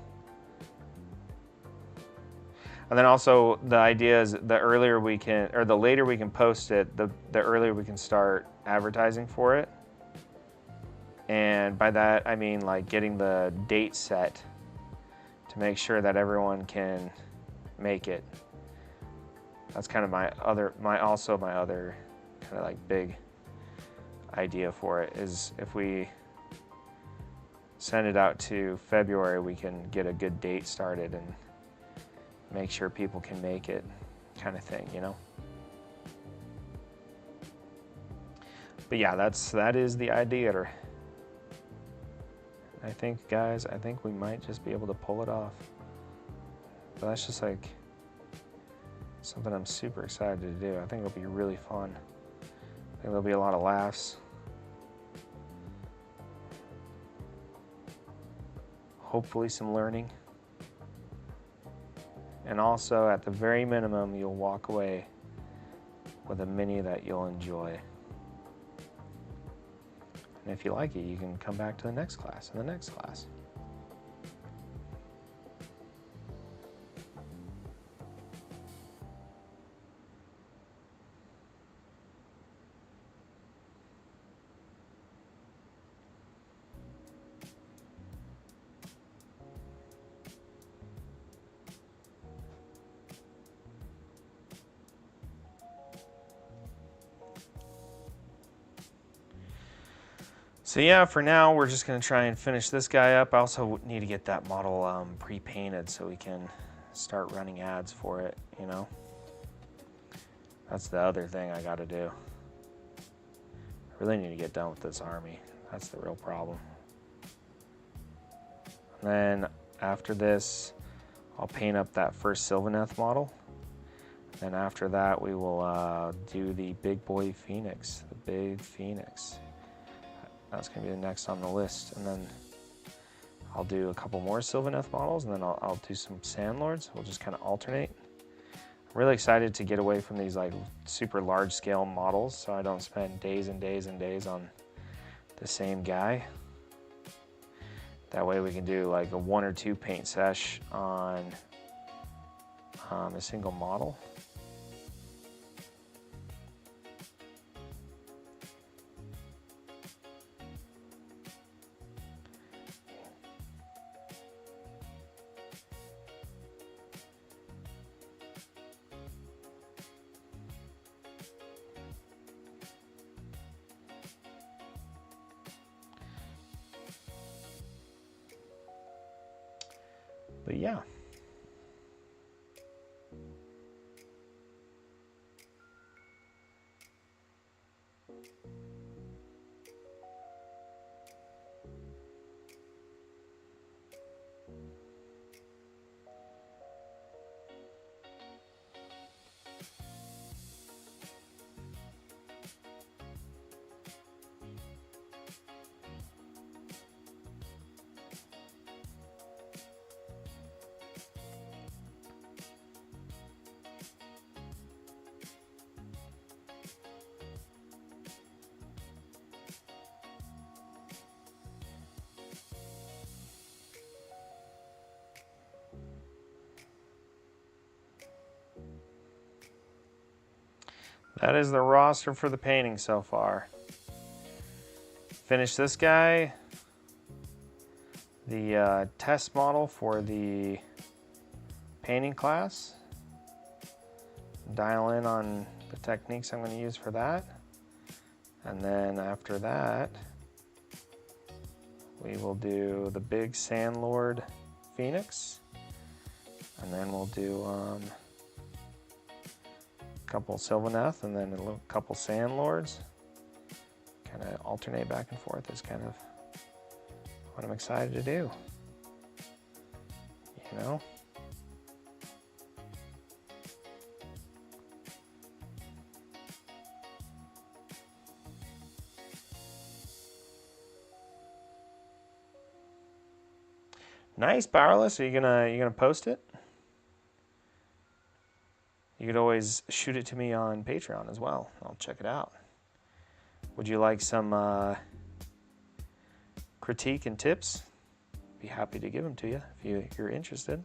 and then also the idea is the earlier we can, or the later we can post it, the earlier we can start advertising for it. And by that, I mean like getting the date set to make sure that everyone can make it. That's kind of my other kind of like big idea for it, is if we send it out to February, we can get a good date started and make sure people can make it, kind of thing, you know? But yeah, that is the idea. I think, guys, we might just be able to pull it off. But that's just like Something I'm super excited to do. I think it'll be really fun. I think there'll be a lot of laughs. Hopefully some learning. And also, at the very minimum, you'll walk away with a mini that you'll enjoy. And if you like it, you can come back to the next class and the next class. So yeah, for now, we're just gonna try and finish this guy up. I also need to get that model pre-painted so we can start running ads for it, you know? That's the other thing I gotta do. I really need to get done with this army. That's the real problem. And then after this, I'll paint up that first Sylvaneth model. And after that, we will do the big boy Phoenix, the big Phoenix. That's going to be the next on the list. And then I'll do a couple more Sylvaneth models, and then I'll do some Sandlords. We'll just kind of alternate. I'm really excited to get away from these like super large scale models so I don't spend days and days and days on the same guy. That way we can do like a 1 or 2 paint sesh on a single model. But yeah. That is the roster for the painting so far. Finish this guy. The test model for the painting class. Dial in on the techniques I'm going to use for that. And then after that, we will do the big Sandlord Phoenix. And then we'll do couple Sylvaneth and then a couple Sandlords. Kind of alternate back and forth is kind of what I'm excited to do. You know? Nice, Powerless. Are you gonna post it? You could always shoot it to me on Patreon as well. I'll check it out. Would you like some critique and tips? Be happy to give them to you if you're interested.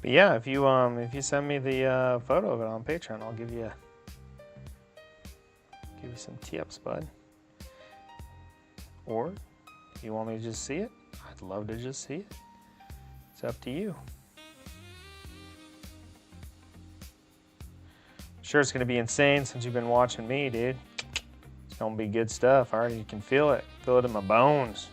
But yeah, if you send me the photo of it on Patreon, I'll give you some tee-ups, bud. Or if you want me to just see it, I'd love to just see it. It's up to you. Sure, it's gonna be insane since you've been watching me, dude. It's gonna be good stuff. I already can feel it. Feel it in my bones.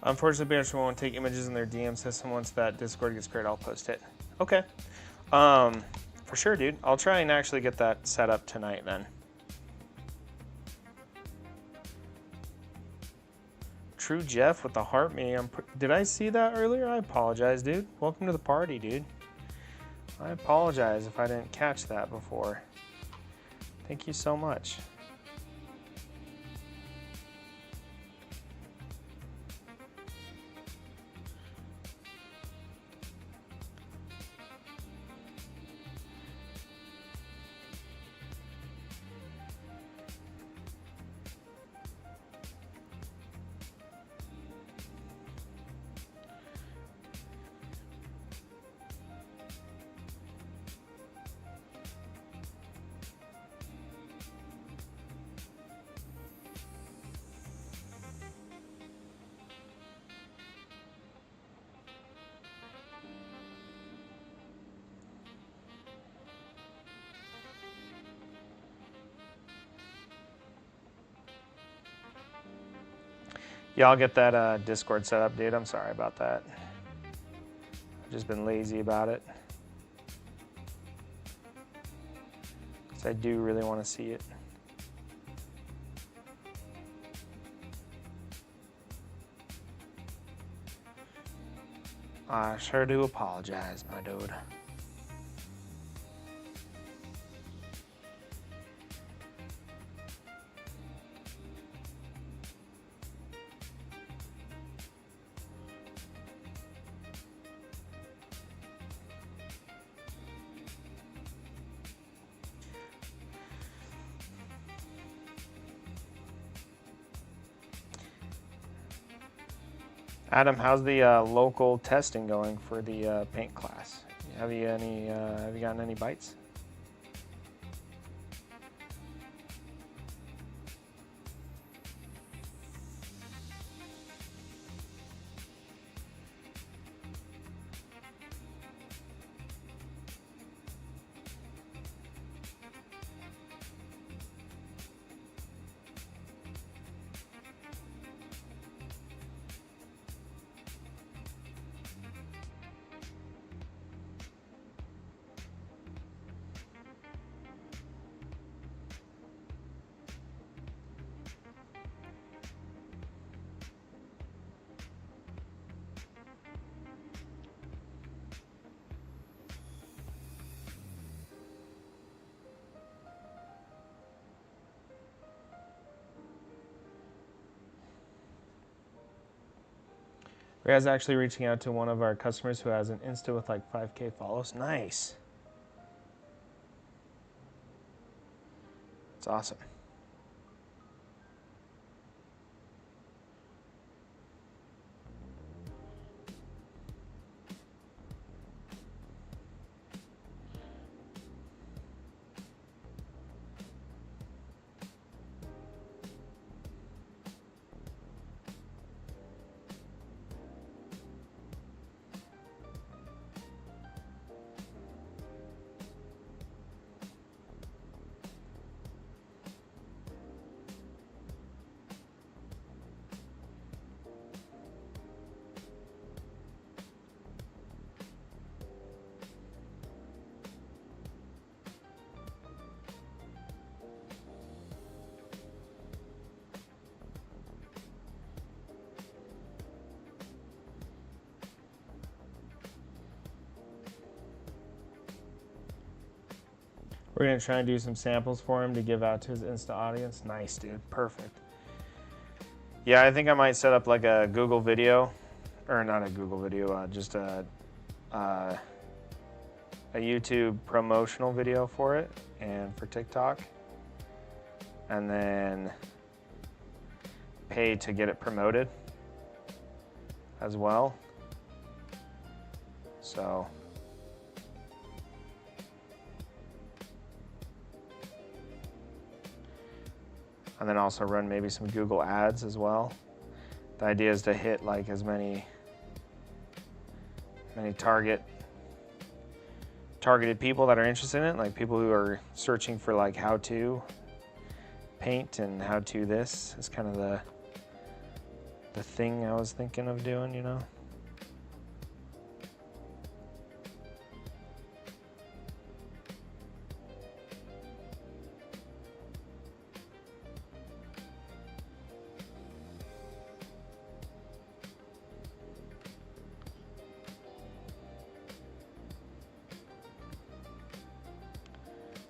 Unfortunately, Banner won't take images in their DM system. Once that Discord gets created, I'll post it. Okay. For sure, dude. I'll try and actually get that set up tonight then. True Jeff with the heart me. Did I see that earlier? I apologize, dude. Welcome to the party, dude. I apologize if I didn't catch that before. Thank you so much. Yeah, I'll get that Discord set up, dude. I'm sorry about that. I've just been lazy about it. Because I do really want to see it. I sure do apologize, my dude. Adam, how's the local testing going for the paint class? Have you gotten any bites? Ria's actually reaching out to one of our customers who has an Insta with like 5K follows. Nice. It's awesome. We're gonna try and do some samples for him to give out to his Insta audience. Nice, dude. Perfect. Yeah, I think I might set up like a Google video, or not a Google video, just a YouTube promotional video for it and for TikTok, and then pay to get it promoted as well. So and then also run maybe some Google ads as well. The idea is to hit like as many targeted people that are interested in it, like people who are searching for like how to paint and how to this is kind of the thing I was thinking of doing, you know.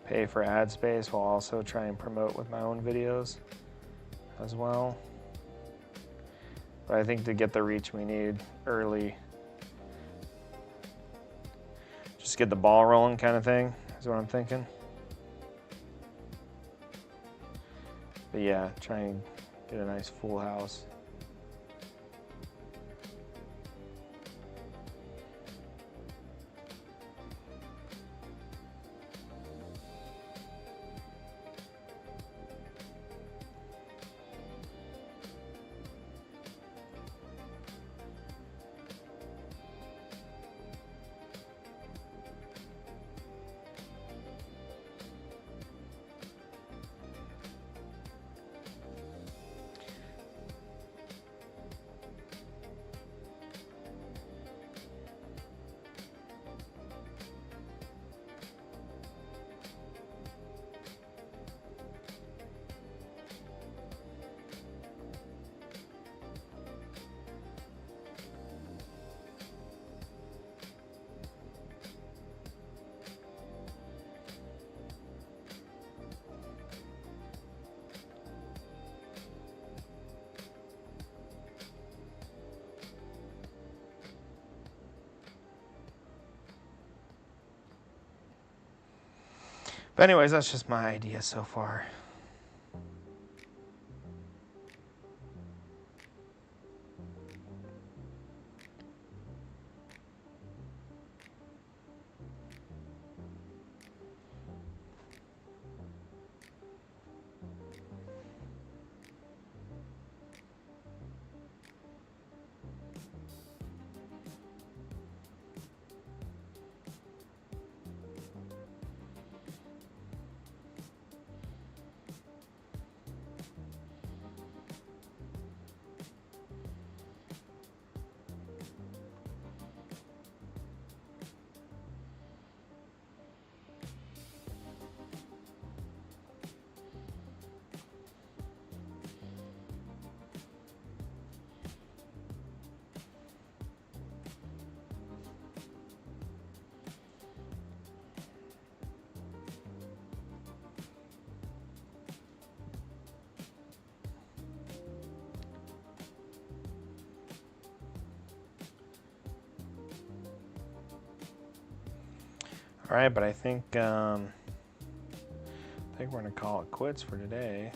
Pay for ad space while also try and promote with my own videos as well. But I think to get the reach we need early, just get the ball rolling kind of thing is what I'm thinking. But yeah, try and get a nice full house. But anyways, that's just my idea so far. All right, but I think we're gonna call it quits for today.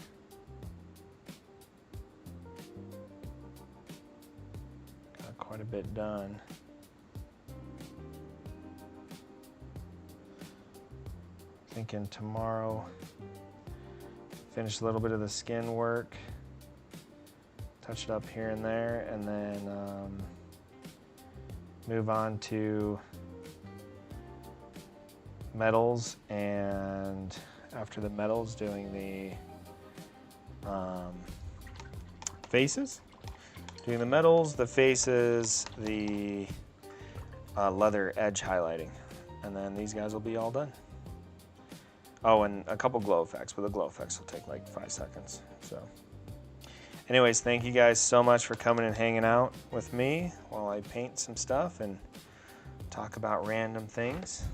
Got quite a bit done. Thinking tomorrow, finish a little bit of the skin work, touch it up here and there, and then move on to metals, and after the metals, doing the faces. Doing the metals, the faces, the leather edge highlighting, and then these guys will be all done. Oh, and a couple glow effects, but the glow effects will take like 5 seconds. So anyways, thank you guys so much for coming and hanging out with me while I paint some stuff and talk about random things.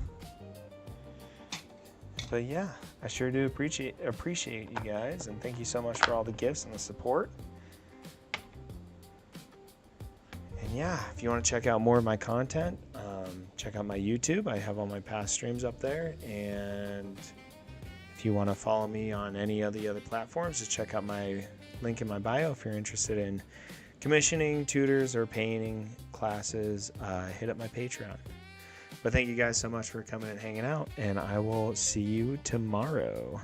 But yeah, I sure do appreciate you guys, and thank you so much for all the gifts and the support. And yeah, if you want to check out more of my content, check out my YouTube. I have all my past streams up there. And if you want to follow me on any of the other platforms, just check out my link in my bio. If you're interested in commissioning, tutors, or painting classes, hit up my Patreon. But thank you guys so much for coming and hanging out, and I will see you tomorrow.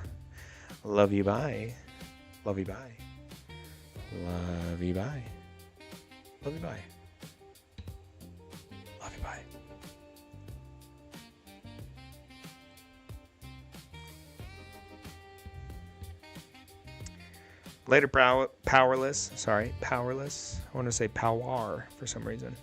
Love you, bye. Love you, bye. Love you, bye. Love you, bye. Love you, bye. Later, powerless. Sorry, powerless. I want to say power for some reason.